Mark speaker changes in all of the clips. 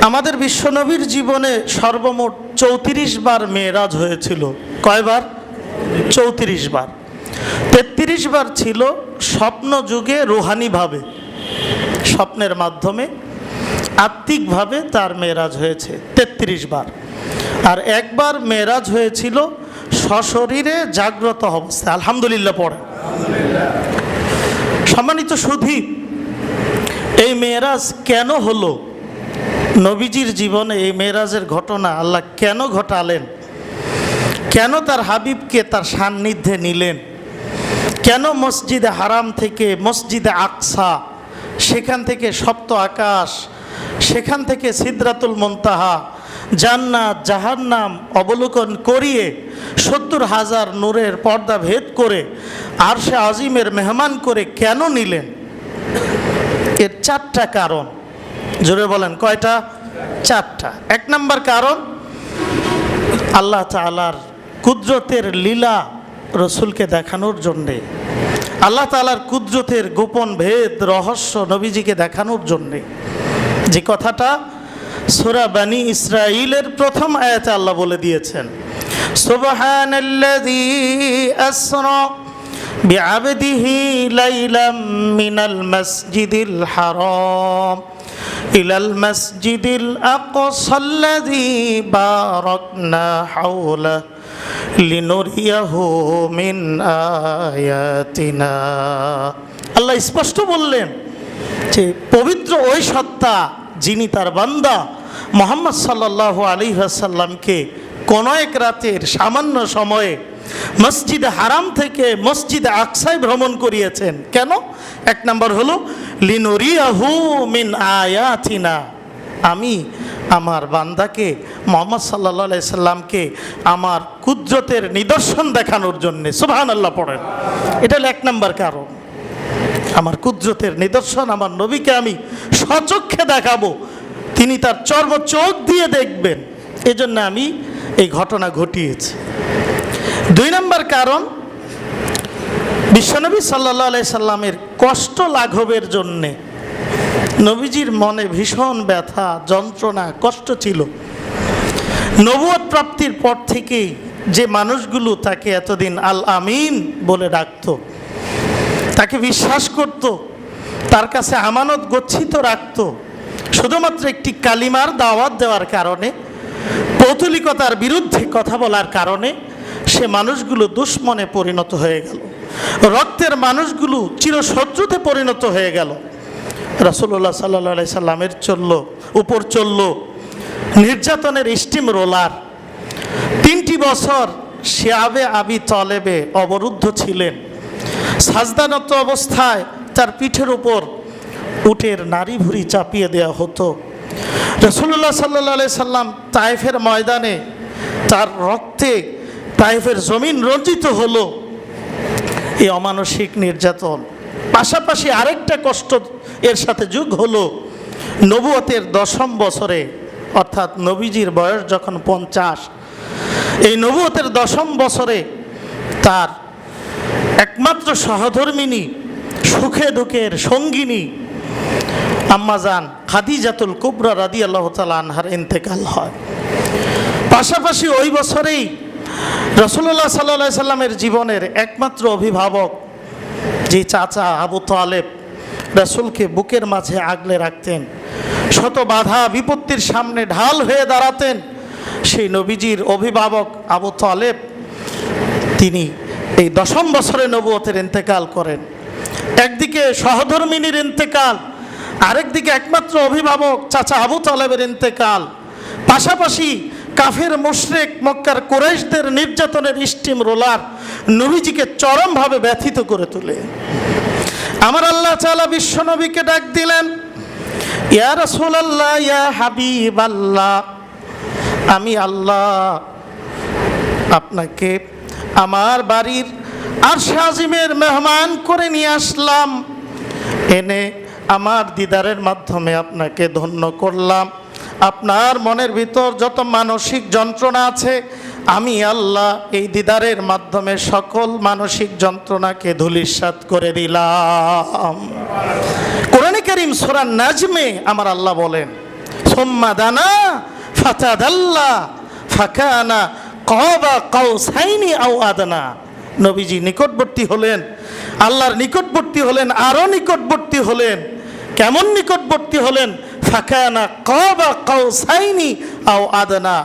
Speaker 1: আমাদের বিশ্বনবীর জীবনে সর্বমোট 34 বার মেরাজ হয়েছিল। কয়বার? 34 বার। 33 বার ছিল স্বপ্ন যুগে, রুহানিভাবে, স্বপ্নের মাধ্যমে আত্মিকভাবে তার মেরাজ হয়েছে 33 বার। আর একবার মেরাজ হয়েছিল সশরীরে জাগ্রত অবস্থায়। আলহামদুলিল্লাহ পড়ে। সম্মানিত সুধী, এই মেরাজ কেন হলো? নবীজির জীবনে এই মেরাজের ঘটনা আল্লাহ কেন ঘটালেন? কেন তার হাবিবকে তার সান্নিধ্যে নিলেন? কেন মসজিদে হারাম থেকে মসজিদে আকসা, সেখান থেকে সপ্ত আকাশ, সেখান থেকে সিদরাতুল মুনতাহা, জান্নাত জাহান্নাম অবলোকন করিয়ে 70,000 নূরের পর্দা ভেদ করে আরশে আজিমের মেহমান করে কেন নিলেন? এর 4টা কারণ। জোরে বলেন, কয়টা? 4টা। 1 নম্বর কারণ, আল্লাহ তাআলার কুদরতের লীলা রসুলকে দেখানোর জন্যে, আল্লাহ তাআলার কুদরতের গোপন ভেদ রহস্য নবীজিকে দেখানোর জন্যে। যে কথাটা সূরা বনী ইসরাঈলের প্রথম আয়াতে আল্লাহ বলে দিয়েছেন, সুবহানাল্লাযী আসরা বিআবদিহি লাইলাম মিনাল মাসজিদিল হারাম ইলাল মাসজিদিল আকসাল্লাযী বারাকনা হাওলাহু লিনুরিয়াহু মিন আয়াতিনা। আল্লাহ স্পষ্ট বললেন যে পবিত্র ওই সত্তা যিনি তার বান্দা মুহাম্মদ সাল্লাল্লাহু আলাইহি ওয়াসাল্লামকে কোন এক রাতের সামান্য সময়ে মসজিদে হারাম থেকে মসজিদে আকসায় ভ্রমণ করিয়েছেন। কেন? 1 নম্বর হলো লিনুরিয়াহু মিন আয়াতিনা, আমি আমার বান্দাকে মুহাম্মদ সাল্লাল্লাহু আলাইহি সাল্লামকে আমার কুদরতের নিদর্শন দেখানোর জন্য। সুবহানাল্লাহ পড়েন। এটা হলো 1 নম্বর কারণ। আমার কুদরতের নিদর্শন আমার নবীকে আমি স্বচক্ষে দেখাবো, তিনি তার চর্ম চোখ দিয়ে দেখবেন, এজন্য আমি এই ঘটনা ঘটিয়েছি। 2 নম্বর কারণ, বিশ্বনবী সাল্লাল্লাহু আলাইহি সাল্লামের কষ্ট লাঘবের জন্যে। নবীজির মনে ভীষণ ব্যথা, যন্ত্রণা, কষ্ট ছিল। নবুয়ত প্রাপ্তির পর থেকেই যে মানুষগুলো তাকে এতদিন আল আমিন বলে ডাকত, তাকে বিশ্বাস করত, তার কাছে আমানত গচ্ছিত রাখত, শুধুমাত্র একটি কালিমার দাওয়াত দেওয়ার কারণে, পৌতলিকতার বিরুদ্ধে কথা বলার কারণে সে মানুষগুলো দুশ্মনে পরিণত হয়ে গেল, রক্তের মানুষগুলো চিরশত্রুতে পরিণত হয়ে গেল। রাসূলুল্লাহ সাল্লাল্লাহু আলাইহি সাল্লামের উপর চলল নির্যাতনের স্টিম রোলার। 3টি বছর শিয়াবে আবি তলেবে অবরুদ্ধ ছিলেন। সাজদানত অবস্থায় তার পিঠের উপর উটের নাড়ি ভুঁড়ি চাপিয়ে দেওয়া হতো। রাসূলুল্লাহ সাল্লাল্লাহু আলাইহি সাল্লাম তায়েফের ময়দানে তার রক্তে তায়েফের জমিন রঞ্জিত হলো। এই অমানসিক নির্যাতন পাশাপাশি আরেকটা কষ্ট এর সাথে যোগ হলো। নবুয়তের 10ম বছরে, অর্থাৎ নবীজির বয়স যখন 50, এই নবুয়তের 10ম বছরে তার একমাত্র সহধর্মিনী, সুখে দুঃখের সঙ্গিনী আম্মাজান খাদিজাতুল কুবরা রাদিয়াল্লাহু তাআলা আনহার ইন্তেকাল হয়। পাশাপাশি ওই বছরেই রাসূলুল্লাহ সাল্লাল্লাহু আলাইহি সাল্লামের জীবনের একমাত্র অভিভাবক, যে চাচা আবু তালেব রাসূলকে বুকের মাঝে আগলে রাখতেন, শত বাধা বিপত্তির সামনে ঢাল হয়ে দাঁড়াতেন, সেই নবীজির অভিভাবক আবু তালেব তিনি এই 10ম বছরে নবুয়তের ইন্তেকাল করেন। একদিকে সহধর্মিনীর ইন্তেকাল, আরেকদিকে একমাত্র অভিভাবক চাচা আবু তালেবের ইন্তেকাল, পাশাপাশি কাফের মুশরিক মক্কার কুরাইশদের নির্যাতনের স্টিম রোলার নবীজিকে চরমভাবে ব্যথিত করে তোলে। আমার আল্লাহ তাআলা বিশ্বনবীকে ডাক দিলেন, ইয়া রাসূলুল্লাহ, ইয়া হাবিবাল্লাহ, আমি আল্লাহ আপনাকে আমার বাড়ির আরশে আজিমের মেহমান করে নিয়ে আসলাম, এনে আমার দিদারের মাধ্যমে আপনাকে ধন্য করলাম। আপনার মনের ভিতর যত মানসিক যন্ত্রণা আছে, আমি আল্লাহ এই দিদারের মাধ্যমে সকল মানসিক যন্ত্রণাকে ধূলিসাৎ করে দিলাম। কোরআনে কারীম সূরা নাজমে আমার আল্লাহ বলেন, সুম্মা দানা ফাতাদাল্লা ফাকানা কাবা কাউসাইনি আও আদনা। নবীজি নিকটবর্তী হলেন, আল্লাহর নিকটবর্তী হলেন, আরো নিকটবর্তী হলেন। কেমন নিকটবর্তী হলেন? ফাকানা কাবা কাউসাইনি আও আদনা।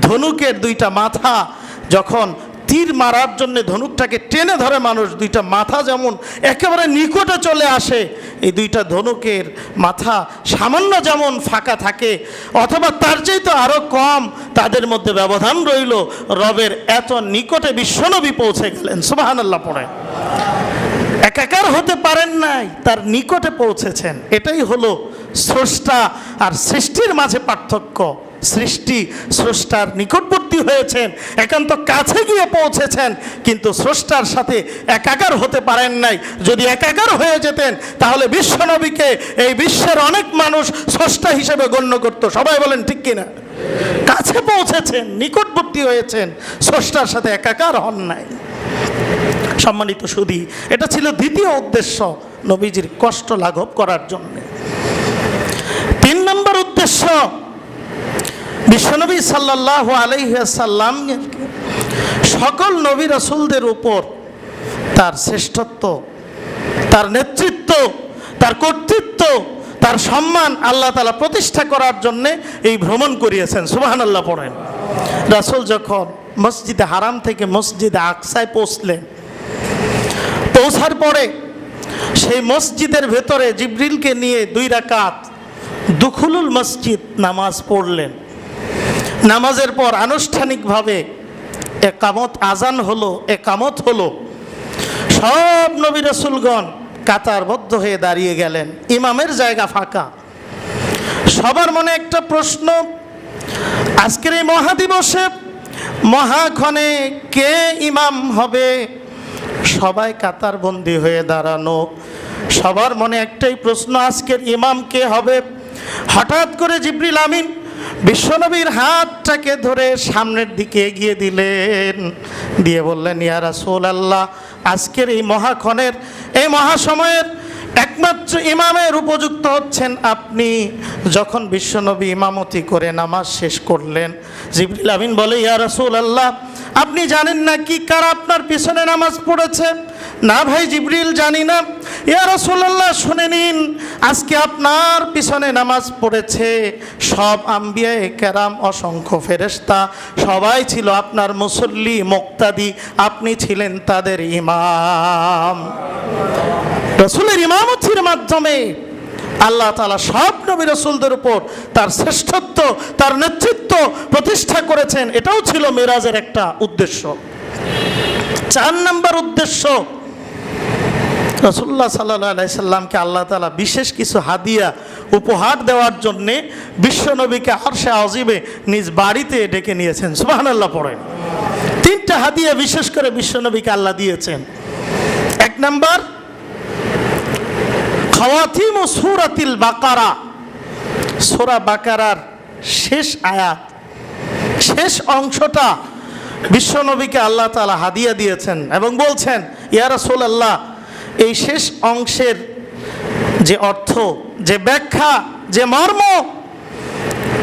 Speaker 1: ধনুকের দুইটা মাথা যখন তীর মারার জন্য ধনুকটাকে টেনে ধরে মানুষ, দুইটা মাথা যেমন একেবারে নিকটে চলে আসে, এই দুইটা ধনুকের মাথা সামান্য যেমন ফাঁকা থাকে অথবা তার চেয়ে তো আরও কম, তাদের মধ্যে ব্যবধান রইল, রবের এত নিকটে বিশ্বনবী পৌঁছে গেলেন। সুবহানাল্লাহ পড়ে। একাকার হতে পারেন নাই, তার নিকটে পৌঁছেছেন। এটাই হলো স্রষ্টা আর সৃষ্টির মাঝে পার্থক্য। সৃষ্টি স্রষ্টার নিকটবর্তী হয়েছেন, একান্ত কাছে গিয়ে পৌঁছেছেন, কিন্তু স্রষ্টার সাথে একাকার হতে পারেন নাই। যদি একাকার হয়ে যেতেন তাহলে বিশ্বনবীকে এই বিশ্বের অনেক মানুষ স্রষ্টা হিসেবে গণ্য করত। সবাই বলেন ঠিক কিনা? কাছে পৌঁছেছেন, নিকটবর্তী হয়েছেন, স্রষ্টার সাথে একাকার হন নাই। সম্মানিত সুধী, এটা ছিল দ্বিতীয় উদ্দেশ্য, নবীজির কষ্ট লাঘব করার জন্য। 3 নম্বর উদ্দেশ্য, বিশ্বনবী সাল্লাল্লাহু আলাইহি ওয়াসাল্লাম সকল নবী রাসূলদের উপর তার শ্রেষ্ঠত্ব, তার নেতৃত্ব, তার কর্তৃত্ব, তার সম্মান আল্লাহ তাআলা প্রতিষ্ঠা করার জন্য এই ভ্রমণ করিয়েছেন। সুবহানাল্লাহ পড়েন। রাসূল যখন মসজিদে হারাম থেকে মসজিদে আকসায় পৌঁছার পরে সেই মসজিদের ভেতরে জিবরিলকে নিয়ে 2 রাকাত দুখুলুল মসজিদ নামাজ পড়লেন। নামাজের পর আনুষ্ঠানিকভাবে একামত আজান হলো, একামত হলো। সব নবী রাসূলগণ কাতারবদ্ধ হয়ে দাঁড়িয়ে গেলেন, ইমামের জায়গা ফাঁকা। সবার মনে একটা প্রশ্ন, আজকের এই মহাদিবসে মহাক্ষণে কে ইমাম হবে? সবাই কাতারবন্দি হয়ে দাঁড়ানো, সবার মনে একটাই প্রশ্ন, আজকের ইমাম কে হবে? হঠাৎ করে জিবরিল আমিন বিশ্বনবীর হাতটাকে ধরে সামনের দিকে এগিয়ে দিলেন, দিয়ে বললেন, ইয়া রাসূলুল্লাহ, আজকের এই মহাক্ষণের, এই মহাসময়ের একমাত্র ইমামের উপযুক্ত হচ্ছেন আপনি। যখন বিশ্বনবী ইমামতি করে নামাজ শেষ করলেন, জিবরিল আমিন বলে, ইয়া রাসূলুল্লাহ, আপনি জানেন না কি কারা আপনার পিছনে নামাজ পড়েছে? না ভাই জিবরিল, জানি না। ইয়া রাসূলুল্লাহ, শুনে নিন, আজকে আপনার পিছনে নামাজ পড়েছে সব আম্বিয়ায়ে কেরাম, অসংখ্য ফেরেশতা, সবাই ছিল আপনার মুসল্লি, মুক্তাদি, আপনি ছিলেন তাদের ইমাম। রাসূলের ইমামতির মাধ্যমে আল্লাহ তাআলা সব নবী রাসূলদের উপর তার শ্রেষ্ঠত্ব, তার নেতৃত্ব প্রতিষ্ঠা করেছেন। এটাও ছিল মেরাজের একটা উদ্দেশ্য। 4 নম্বর উদ্দেশ্য, রাসূলুল্লাহ সাল্লাল্লাহু আলাইহি সাল্লামকে আল্লাহ তাআলা বিশেষ কিছু হাদিয়া উপহার দেওয়ার জন্যে বিশ্বনবীকে আরশে আজিমে নিজ বাড়িতে ডেকে নিয়েছেন। সুবহানাল্লাহ পড়েন। 3টা হাদিয়া বিশেষ করে বিশ্বনবীকে আল্লাহ দিয়েছেন। 1 নম্বর, খাওয়াতিম সূরাতিল বাকারা, সূরা বাকারার শেষ আয়াত, শেষ অংশটা বিশ্বনবীকে আল্লাহ তাআলা হাদিয়া দিয়েছেন এবং বলছেন, ইয়া রাসূলুল্লাহ, এই শেষ অংশের যে অর্থ, যে ব্যাখ্যা, যে মর্ম,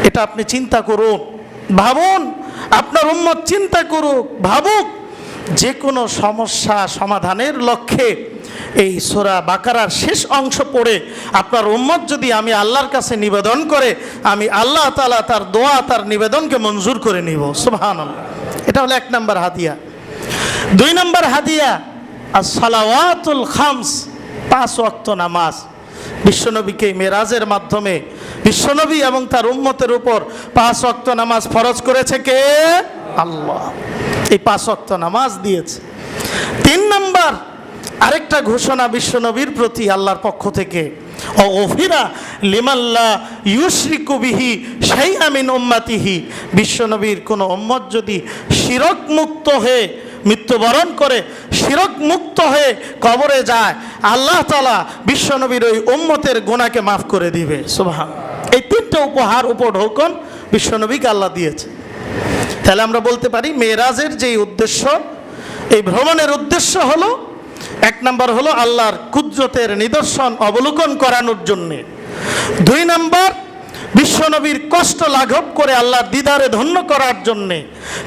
Speaker 1: এটা আপনি চিন্তা করুন, ভাবুন, আপনার উম্মত চিন্তা করুক, ভাবুক, যে কোনো সমস্যা সমাধানের লক্ষ্যে এই সূরা বাকারার শেষ অংশ পড়ে আপনার উম্মত যদি আমি আল্লাহর কাছে নিবেদন করে, আমি আল্লাহ তাআলা তার দোয়া, তার নিবেদনকে মঞ্জুর করে নিব। সুবহানাল্লাহ। এটা হলো 1 নম্বর হাদিয়া। 2 নম্বর হাদিয়া, as-সালাওয়াতুল খামস, 5 ওয়াক্ত নামাজ। বিশ্বনবীকে মেরাজের মাধ্যমে বিশ্বনবী এবং তার উম্মতের উপর 5 ওয়াক্ত নামাজ ফরজ করেছে কে? আল্লাহ। এই 5 ওয়াক্ত নামাজ দিয়েছে। 3 নম্বর আরেকটা ঘোষণা বিশ্বনবীর প্রতি আল্লাহর পক্ষ থেকে, ওগফিরা লিমান লা ইউশরিকু বিহি শাইআ মিন উম্মতিহি, বিশ্বনবীর কোনো উম্মত যদি শিরক মুক্ত হয়ে মৃত্যুবরণ করে, শিরক মুক্ত হয়ে কবরে যায়, আল্লাহ তাআলা বিশ্বনবীর ওই উম্মতের গুনাহকে মাফ করে দিবে। সুবহান। এই 3টা উপহার, উপঢৌকন বিশ্বনবীকে আল্লাহ দিয়েছে। তাহলে আমরা বলতে পারি মেরাজের যেই উদ্দেশ্য, এই ভ্রমণের উদ্দেশ্য হলো, 1 নম্বর হলো আল্লাহর কুদরতের নিদর্শন অবলোকন করানোর জন্যে। 2 নম্বর বিশ্বনবীর কষ্ট লাঘব করে আল্লাহর দিদারে ধন্য করার জন্যে।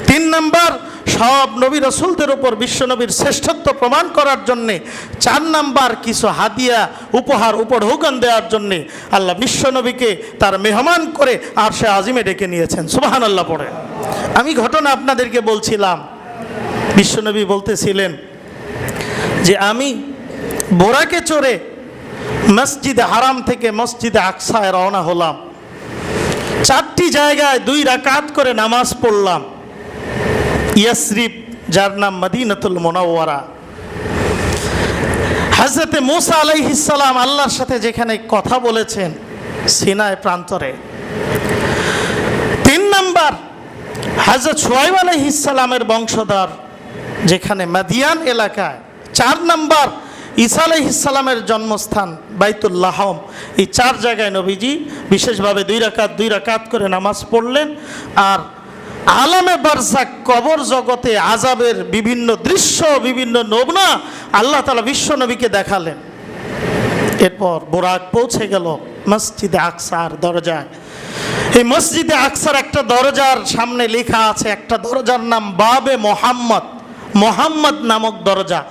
Speaker 1: 3 নাম্বার, সব নবী রসুলদের উপর বিশ্বনবীর শ্রেষ্ঠত্ব প্রমাণ করার জন্যে। 4 নাম্বার, কিছু হাদিয়া উপহার উপঢৌকন দেওয়ার জন্যে আল্লাহ বিশ্বনবীকে তার মেহমান করে আরশে আজিমে ডেকে নিয়েছেন। সুবহানাল্লাহ পড়ে। আমি ঘটনা আপনাদেরকে বলছিলাম, বিশ্বনবী বলতেছিলেন যে আমি বোরাকে চড়ে মসজিদে হারাম থেকে মসজিদে আকসায় রওনা হলাম। 4টি জায়গায় 2 রাকাত করে নামাজ পড়লাম। ইয়াসরিব, যার নাম মদিনাতুল মুনাওয়ারা, হযরতে মুসা আলাইহিস সালাম আল্লাহর সাথে যেখানে কথা বলেছেন সিনাই প্রান্তরে। 3 নাম্বার, হযরত শুআয়ব আলাইহিস সালামের বংশধর যেখানে মাদিয়ান এলাকায়। 4 নাম্বার, ঈসা আলাইহিস সালামের জন্মস্থান বাইতুল লাহম। এই 4 জায়গায় নবীজি বিশেষভাবে 2 রাকাত করে নামাজ পড়লেন। আর আলামে বারজাক, কবর জগতে আযাবের বিভিন্ন দৃশ্য, বিভিন্ন নমুনা আল্লাহ তাআলা বিশ্ব নবীকে দেখালেন। এরপর বোরাক পৌঁছে গেল মসজিদে আকসার দরজায়। এই মসজিদে আকসার একটা দরজার সামনে লেখা আছে, একটা দরজার নাম বাবে মোহাম্মদ, মোহাম্মদ নামক দরজা।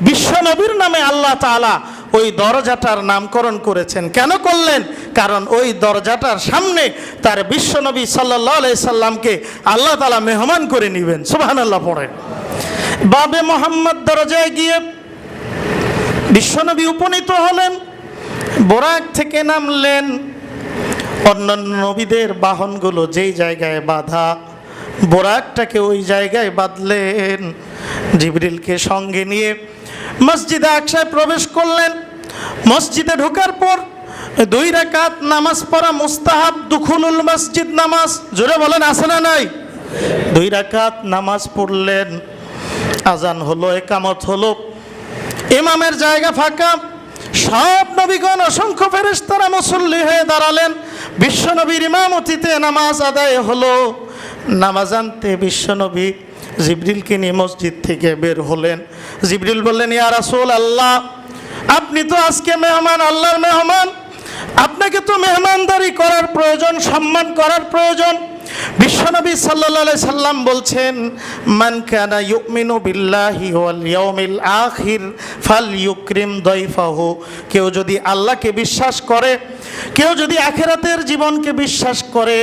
Speaker 1: বিশ্বনবীর নামে আল্লাহ তাআলা ওই দরজাটার নামকরণ করেছেন। কেন করলেন? কারণ ওই দরজাটার সামনে তার বিশ্বনবী সাল্লাল্লাহু আলাইহি সাল্লামকে আল্লাহ তাআলা মেহমান করে নেবেন। সুবহানাল্লাহ পড়ে। বাবে মোহাম্মদ দরজায় গিয়ে বিশ্বনবী উপনীত হলেন, বোরাক থেকে নামলেন। অন্যান্য নবীদের বাহনগুলো যেই জায়গায় বাঁধা, বোরাকটাকে ওই জায়গায় বাঁধলেন। জিবরিলকে সঙ্গে নিয়ে মসজিদে আকসায় প্রবেশ করলেন। মসজিদে ঢোকার পর 2 রাকাত নামাজ পড়া মুস্তাহাব, দুখুলুল মসজিদ নামাজ। জোরে বলেন, আছে না নাই? 2 রাকাত নামাজ পড়লেন। আজান হলো, একামত হলো, ইমামের জায়গা ফাঁকা। সব নবীগণ, অসংখ্য ফেরেশতারা মুসল্লি হয়ে দাঁড়ালেন। বিশ্বনবীর ইমামতিতে নামাজ আদায় হলো। নামাজ আনতে বিশ্বনবী জিবরিলকে নিয়ে মসজিদ থেকে বের হলেন। জিবরিল বললেন, ইয়া রাসূলুল্লাহ, আপনি তো আজকে মেহমান, আল্লাহর মেহমান, আপনাকে তো মেহমানদারি করার প্রয়োজন, সম্মান করার প্রয়োজন। বিশ্বনবী সাল্লাল্লাহু আলাইহি সাল্লাম বলছেন, মান কানা ইউমিনু বিল্লাহি ওয়াল ইয়াউমিল আখির ফালইউকরিম দাইফাহু। কেউ যদি আল্লাহকে বিশ্বাস করে, কেউ যদি আখিরাতের জীবনকে বিশ্বাস করে,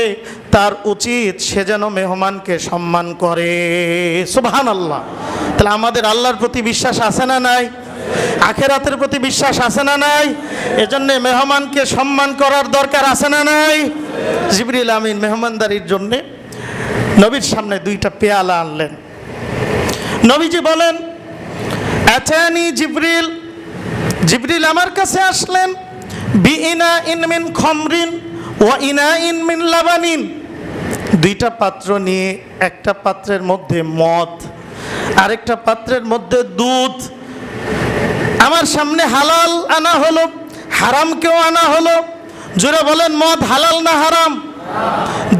Speaker 1: তার উচিত সে যেন মেহমানকে সম্মান করে। সুবহানাল্লাহ। তাহলে আমাদের আল্লাহর প্রতি বিশ্বাস আছে না নাই? আখিরাতের প্রতি বিশ্বাস আছে না নাই? এজন্য মেহমানকে সম্মান করার দরকার আছে না নাই? জিবরিল আমিন মেহমানদারির জন্যে নবীর সামনে 2টা পেয়ালা আনলেন। নবীজি বলেন, আতানি জিবরিল, জিবরিল আমার কাছে আসলেন। বিইনা ইন মিন খামরিন ওয়া ইনা ইন মিন লাবানিন। 2টা পাত্র নিয়ে, একটা পাত্রের মধ্যে মদ, আরেকটা পাত্রের মধ্যে দুধ। আমার সামনে হালাল আনা হলো, হারামকেও আনা হলো। জোরে বলেন, মদ হালাল না হারাম?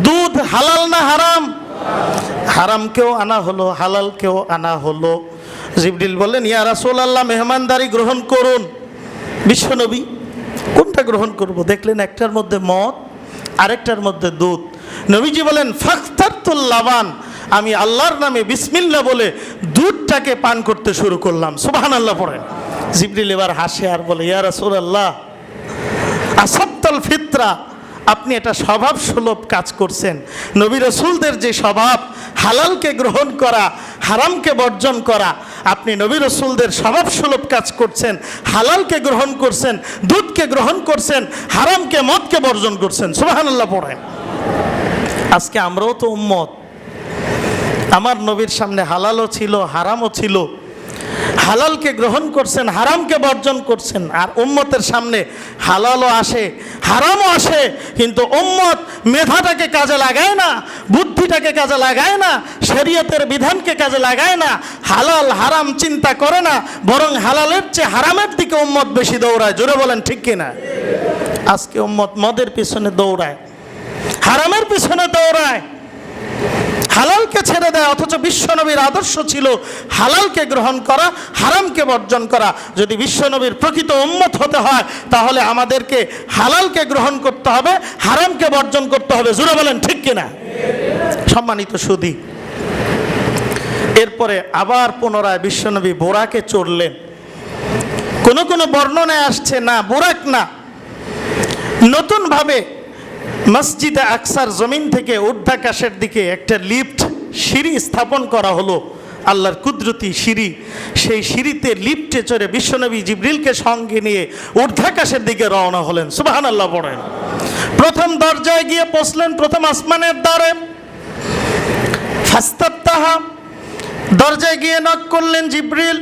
Speaker 1: দুধ হালাল না হারাম? হারামকেও আনা হলো, হালালকেও আনা হলো। জিবরিল বললেন, ইয়া রাসূলুল্লাহ, মেহমানদারি গ্রহণ করুন। বিশ্বনবী কোনটা গ্রহণ করব? দেখলেন একটার মধ্যে মদ, আরেকটার মধ্যে দুধ। নবীজি বলেন, ফাখতারতুল লাবান, আমি আল্লাহর নামে বিসমিল্লাহ বলে দুধটাকে পান করতে শুরু করলাম। সুবহানাল্লাহ পড়েন। জিবরিল এবার হাসে আর বলে, ইয়া রাসূলুল্লাহ, আসাবতাল ফিতরা, আপনি এটা স্বভাব সুলভ কাজ করছেন। নবী রাসূলদের যে স্বভাব হালালকে গ্রহণ করা, হারামকে বর্জন করা, আপনি নবী রাসূলদের স্বভাব সুলভ কাজ করছেন। হালালকে গ্রহণ করছেন, দুধকে গ্রহণ করছেন, হারামকে, মদকে বর্জন করছেন। সুবহানাল্লাহ পড়েন। আজকে আমরাও তো উম্মত। আমার নবীর সামনে হালালও ছিল, হারামও ছিল। হালালকে গ্রহণ করছেন, হারামকে বর্জন করছেন। আর উম্মতের সামনে হালালও আসে, হারামও আসে, কিন্তু উম্মত মেধাটাকে কাজে লাগায় না, বুদ্ধিটাকে কাজে লাগায় না, শরীয়তের বিধানকে কাজে লাগায় না, হালাল হারাম চিন্তা করে না, বরং হালালের চেয়ে হারামের দিকে উম্মত বেশি দৌড়ায়। জোরে বলেন ঠিক কিনা? আজকে উম্মত মদের পিছনে দৌড়ায়, হারামের পিছনে দৌড়ায়। হালালকে ছেড়ে দেয়, অথচ বিশ্বনবীর আদর্শ ছিল হালালকে গ্রহণ করা, হারামকে বর্জন করা। যদি বিশ্বনবীর প্রকৃত উম্মত হতে হয় তাহলে আমাদেরকে হালালকে গ্রহণ করতে হবে, হারামকে বর্জন করতে হবে। জোরে বলেন ঠিক কিনা? সম্মানিত সুধী, এরপরে আবার পুনরায় বিশ্বনবী বোরাকে চড়লেন। কোন কোন বর্ণনায় আসছে না বোরাক না, নতুনভাবে মসজিদে আকসার জমিন থেকে ঊর্ধ্বাকাশের দিকে একটা লিফট সিঁড়ি স্থাপন করা হলো, আল্লাহর কুদরতি সিঁড়ি। সেই সিঁড়িতে লিফটে চড়ে বিশ্বনবী জিবরিলকে সঙ্গে নিয়ে ঊর্ধ্বাকাশের দিকে রওনা হলেন। সুবহানাল্লাহ পড়েন। প্রথম দরজায় গিয়ে পৌঁছলেন, প্রথম আসমানের দ্বারে। ফাস্তাফতাহা, দরজায় গিয়ে নক করলেন জিবরিল।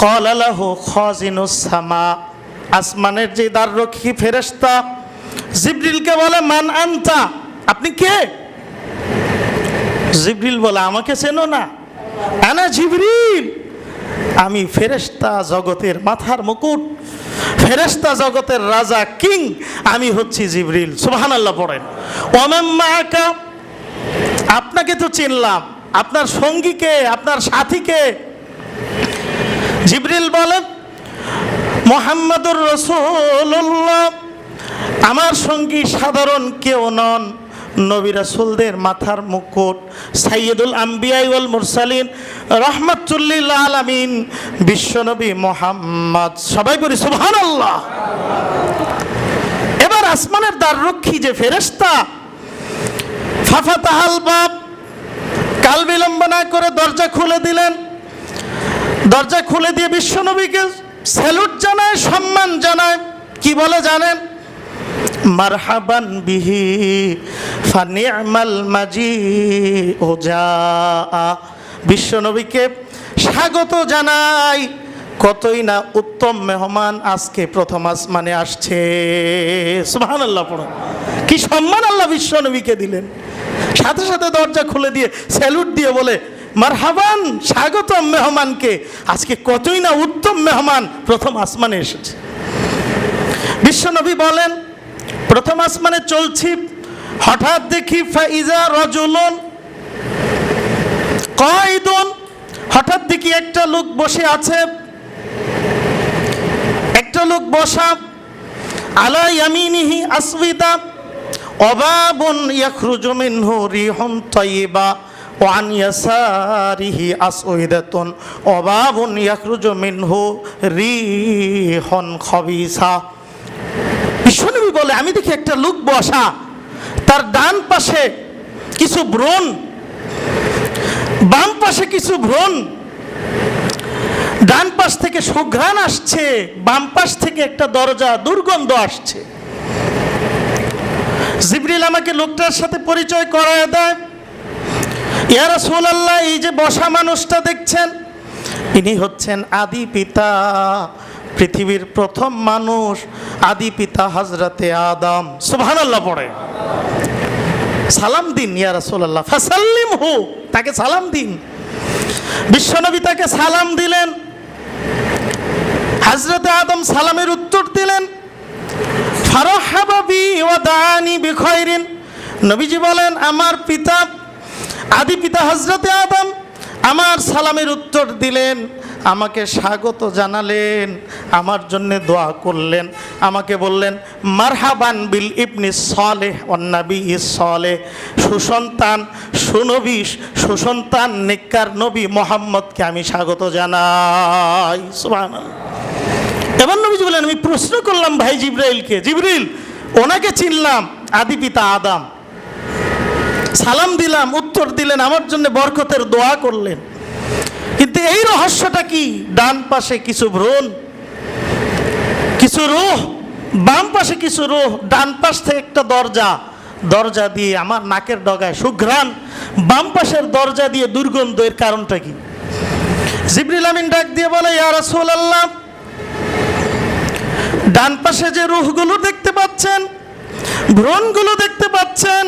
Speaker 1: ক্বালা লাহু খাজিনুস সামা, আসমানের যে দ্বাররক্ষী ফেরেশতা জিবরিলকে বলে, মান আনতা, আপনি কে? জিবরিল বলে, আমাকে চেনো না? আনা জিবরিল, আমি ফেরেশতা জগতের মাথার মুকুট, ফেরেশতা জগতের রাজা, কিং, আমি হচ্ছি জিবরিল। সুবহানাল্লাহ পড়েন। ওয়া মা'আকা, আপনাকে তো চিনলাম, আপনার সঙ্গীকে, আপনার সাথীকে? জিবরিল বলেন, মুহাম্মাদুর রাসূলুল্লাহ, আমার সঙ্গী সাধারণ কেউ নন, নবী রাসূলদের মাথার মুকুট, সাইয়্যিদুল আম্বিয়া ওয়াল মুরসালিন, রাহমাতুল লিল আলামিন, বিশ্বনবী মুহাম্মদ। সবাই বলি সুবহানাল্লাহ। এবার আসমানের দ্বাররক্ষী যে ফেরেশতা, ফাফাতাহাল বাব, কাল বিলম্ব না করে দরজা খুলে দিলেন। দরজা খুলে দিয়ে বিশ্বনবীকে স্যালুট জানায়, সম্মান জানায়। কি বলে জানেন? মারহাবান বিহি ফানি'মাল মাজিউ জাআ, বিশ্বনবীকে স্বাগত জানাই, কতই না উত্তম মেহমান আজকে প্রথম আসমানে আসছে। সুবহানাল্লাহ পড়ুন। কি সম্মান আল্লাহ বিশ্বনবীকে দিলেন। সাথে সাথে দরজা খুলে দিয়ে স্যালুট দিয়ে বলে, মারহাবান, স্বাগতম মেহমানকে, আজকে কতই না উত্তম মেহমান প্রথম আসমানে এসেছে। বিশ্বনবী বলেন, প্রথম আসমানে চলছি, হঠাৎ দেখি ফাইজা রাজুলুন কায়িদুন, হঠাৎ দেখি একটা লোক বসে আছে, একটা লোক বসা, আলা ইয়ামিনিহি আসওয়িদা ওয়াবাবুন ইয়াখরুজু মিনহু রিহুন তাইয়্যিবা ওয়া আন ইয়াসারিহি আসওয়িদাতুন ওয়াবাবুন ইয়াখরুজু মিনহু রিহুন খাবিসা। বিশ্বনবী বলে, আমি দেখি একটা লোক বসা, তার ডান পাশে কিছু ব্রণ, বাম পাশে কিছু ব্রণ, ডান পাশ থেকে সুঘ্রাণ আসছে, বাম পাশ থেকে একটা দরজা, দুর্গন্ধ আসছে। জিবরিল আমাকে লোকটার সাথে পরিচয় করায় দেয়। ইয়া রাসূলুল্লাহ, এই যে বসা মানুষটা দেখছেন, ইনি হচ্ছেন আদি পিতা, পৃথিবীর প্রথম মানুষ, আদি পিতা হযরতে আদম। সুবহানাল্লাহ পড়ে। সালাম দিন ইয়া রাসূলুল্লাহ, ফাসাল্লিমহু, তাকে সালাম দিন। বিশ্বনবী তাকে সালাম দিলেন। হযরতে আদম সালামের উত্তর দিলেন। ফারহাবা বি ওয়া দাআনি বিখাইরিন, নবীজি বলেন, আমার পিতা, আদি পিতা হযরতে আদম আমার সালামের উত্তর দিলেন, আমাকে স্বাগত জানালেন, আমার জন্য দোয়া করলেন, আমাকে বললেন, মারহাবান বিল ইবনি সালেহ ওয়ান নবী সালেহ, সুসন্তান, সুনবী, সুসন্তান নেককার নবী মুহাম্মদকে আমি স্বাগত জানাই। সুবহানাল্লাহ। এবার নবীজি বলেন, আমি প্রশ্ন করলাম ভাই জিবরাইলকে, জিবরিল, ওনাকে চিনলাম, আদি পিতা আদম, সালাম দিলাম, উত্তর দিলেন, আমার জন্য বরকতের দোয়া করলেন, কিন্তু এই রহস্যটা কি? ডান পাশে কিছু ব্রণ, কিছু রূহ, বাম পাশে কিছু রূহ, ডান পাশ থেকে একটা দরজা, দরজা দিয়ে আমার নাকের ডগায় সুঘ্রাণ, বাম পাশের দরজা দিয়ে দুর্গন্ধ, এর কারণটা কি? জিবরিল আমিন ডাক দিয়ে বলে, ইয়া রাসূলুল্লাহ, ডান পাশে যে রূহগুলো দেখতে পাচ্ছেন, ব্রণগুলো দেখতে পাচ্ছেন,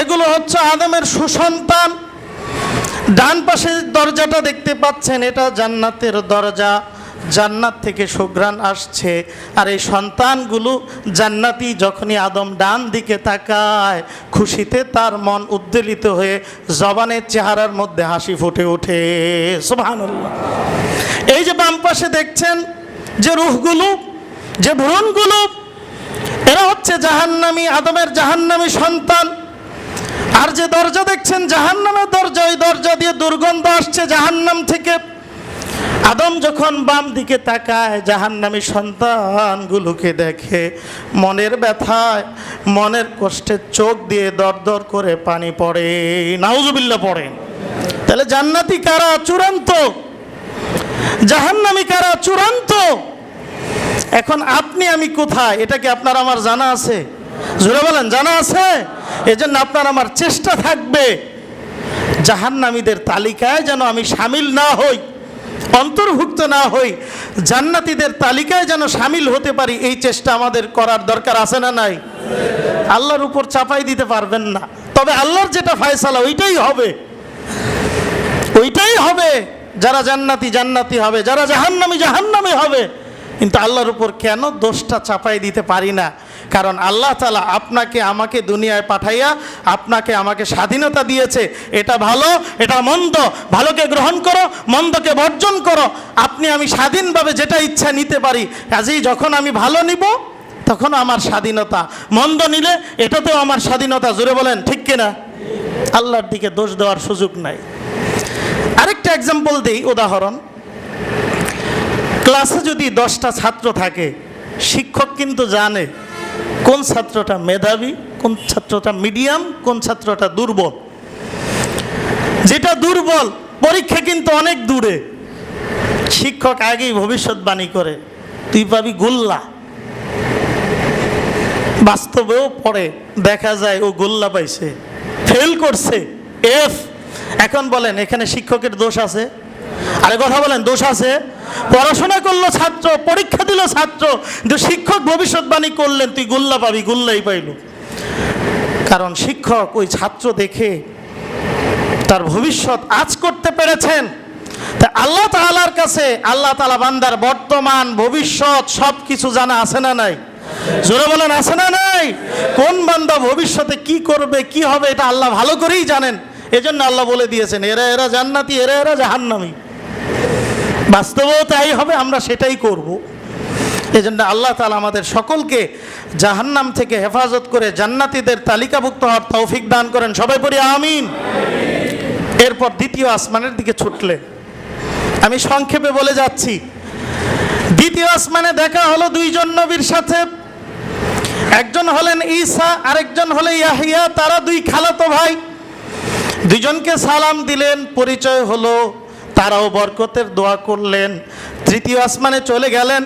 Speaker 1: এগুলো হচ্ছে আদমের সুসন্তান। ডান পাশে দরজাটা দেখতে পাচ্ছেন, এটা জান্নাতের দরজা, জান্নাত থেকে সুঘ্রাণ আসছে, আর এই সন্তানগুলো জান্নাতি। যখনই আদম ডান দিকে তাকায়, খুশিতে তার মন উদ্বেলিত হয়ে জবানের চেহারার মধ্যে হাসি ফুটে ওঠে। সুবহানাল্লাহ। এই যে বাম পাশে দেখছেন যে রূহগুলো, যে ভ্রূণগুলো, এরা হচ্ছে জাহান্নামী, আদমের জাহান্নামী সন্তান। আর যে দরজা দেখছেন জাহান্নামের দরজা, ওই দরজা দিয়ে দুর্গন্ধ আসছে জাহান্নাম থেকে। আদম যখন বাম দিকে তাকায়, জাহান্নামী সন্তানগুলোকে দেখে, মনের ব্যথায়, মনের কষ্টে চোখ দিয়ে দর দর করে পানি পড়ে। নাউজুবিল্লাহ পড়ে। তাহলে জান্নাতি কারা? চূড়ান্ত। জাহান্নামী কারা? চূড়ান্ত। এখন আপনি আমি কোথায়, এটা কি আপনার আমার জানা আছে? জোরে বলেন, জানা আছে? এজন্য আপনার আমার চেষ্টা থাকবে জাহান্নামীদের তালিকায় যেন আমি শামিল না হই, অন্তর্ভুক্ত না হই, জান্নাতীদের তালিকায় যেন শামিল হতে পারি। এই চেষ্টা আমাদের করার দরকার আছে না নাই? আল্লাহর উপর চাপাই দিতে পারবেন না, তবে আল্লাহর যেটা ফয়সালা ওইটাই হবে, ওইটাই হবে। যারা জান্নাতি জান্নাতি হবে, যারা জাহান্নামী জাহান্নামী হবে। কিন্তু আল্লাহর উপর কেন দোষটা চাপাই দিতে পারি না? কারণ আল্লাহ তাআলা আপনাকে আমাকে দুনিয়ায় পাঠাইয়া আপনাকে আমাকে স্বাধীনতা দিয়েছে। এটা ভালো, এটা মন্দ, ভালোকে গ্রহণ করো, মন্দকে বর্জন করো। আপনি আমি স্বাধীনভাবে যেটা ইচ্ছা নিতে পারি। কাজেই যখন আমি ভালো নিব তখন আমার স্বাধীনতা, মন্দ নিলে এটাতেও আমার স্বাধীনতা। জোরে বলেন ঠিক কিনা? আল্লাহর দিকে দোষ দেওয়ার সুযোগ নাই। আরেকটা এক্সাম্পল দিই, উদাহরণ। ক্লাসে যদি 10টা ছাত্র থাকে, শিক্ষক কিন্তু জানে কোন ছাত্রটা মেধাবী, কোন ছাত্রটা মিডিয়াম, কোন ছাত্রটা দুর্বল। যেটা দুর্বল পরীক্ষা কিন্তু অনেক দূরে, শিক্ষক আগেই ভবিষ্যৎবাণী করে তুই পাবি গোল্লা। বাস্তবেও পড়ে দেখা যায় ও গোল্লা পাইছে, ফেল করছে, এফ। এখন বলেন এখানে শিক্ষকের দোষ আছে? আরে কথা বলেন, দোষ আছে? পড়াশোনা করলো ছাত্র, পরীক্ষা দিল ছাত্র, কিন্তু শিক্ষক ভবিষ্যৎবাণী করলেন তুই গোল্লা পাবি, গোল্লাই পাইল। কারণ শিক্ষক ওই ছাত্র দেখে তার ভবিষ্যৎ আজ করতে পেরেছেন। তা আল্লাহ তাআলার কাছে আল্লাহ তাআলা বান্দার বর্তমান ভবিষ্যৎ সব কিছু জানা আছে না নাই? জোরে বলেন, আছে না নাই? কোন বান্দা ভবিষ্যতে কি করবে, কি হবে, এটা আল্লাহ ভালো করেই জানেন। এজন্য আল্লাহ বলে দিয়েছেন এরা এরা জান্নাতি, এরা এরা জাহান্নামী। বাস্তবেও তাই হবে, আমরা সেটাই করব। এজন্য আল্লাহ তাআলা আমাদের সকলকে জাহান্নাম থেকে হেফাজত করে জান্নাতীদের তালিকাভুক্ত হওয়ার তৌফিক দান করেন। সবাই পড়ি আমিন। এরপর দ্বিতীয় আসমানের দিকে ছুটলেন। আমি সংক্ষেপে বলে যাচ্ছি। দ্বিতীয় আসমানে দেখা হলো দুইজন নবীর সাথে। একজন হলেন ঈসা, আরেকজন হলেন ইয়াহিয়া। তারা দুই খালাতো ভাই। দুইজনকে সালাম দিলেন, পরিচয় হলো, তারাও বরকতের দোয়া করলেন। তৃতীয় আসমানে চলে গেলেন।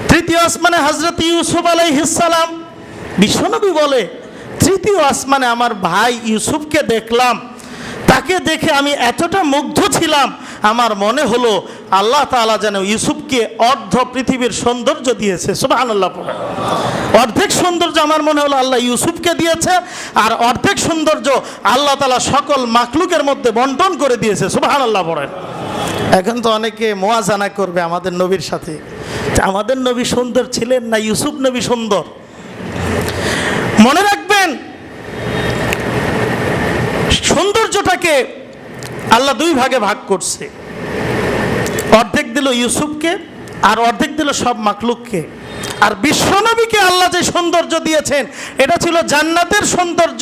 Speaker 1: তৃতীয় আসমানে হযরত ইউসুফ আলাইহিস সালাম। বিশ্বনবী বলে তৃতীয় আসমানে আমার ভাই ইউসুফকে দেখলাম, তাকে দেখে আমি এতটা মুগ্ধ ছিলাম, আমার মনে হলো আল্লাহ তাআলা যেন ইউসুফকে অর্ধ পৃথিবীর সৌন্দর্য দিয়েছে। সুবহানাল্লাহ। অর্ধেক সৌন্দর্য আমার মনে হলো আল্লাহ ইউসুফকে দিয়েছে, আর অর্ধেক সৌন্দর্য আল্লাহ তাআলা সকল মাখলুকের মধ্যে বন্টন করে দিয়েছে। সুবহানাল্লাহ পড়েন। এখন তো অনেকে মোয়াজানা করবে আমাদের নবীর সাথে, আমাদের নবী সুন্দর ছিলেন না ইউসুফ নবী সুন্দর? মনে রাখবেন সৌন্দর্যটাকে আল্লাহ দুই ভাগে ভাগ করছে। অর্ধেক দিল ইউসুফকে, আর অর্ধেক দিল সব মাখলুককে। আর বিশ্বনবীকে আল্লাহ যে সৌন্দর্য দিয়েছেন এটা ছিল জান্নাতের সৌন্দর্য,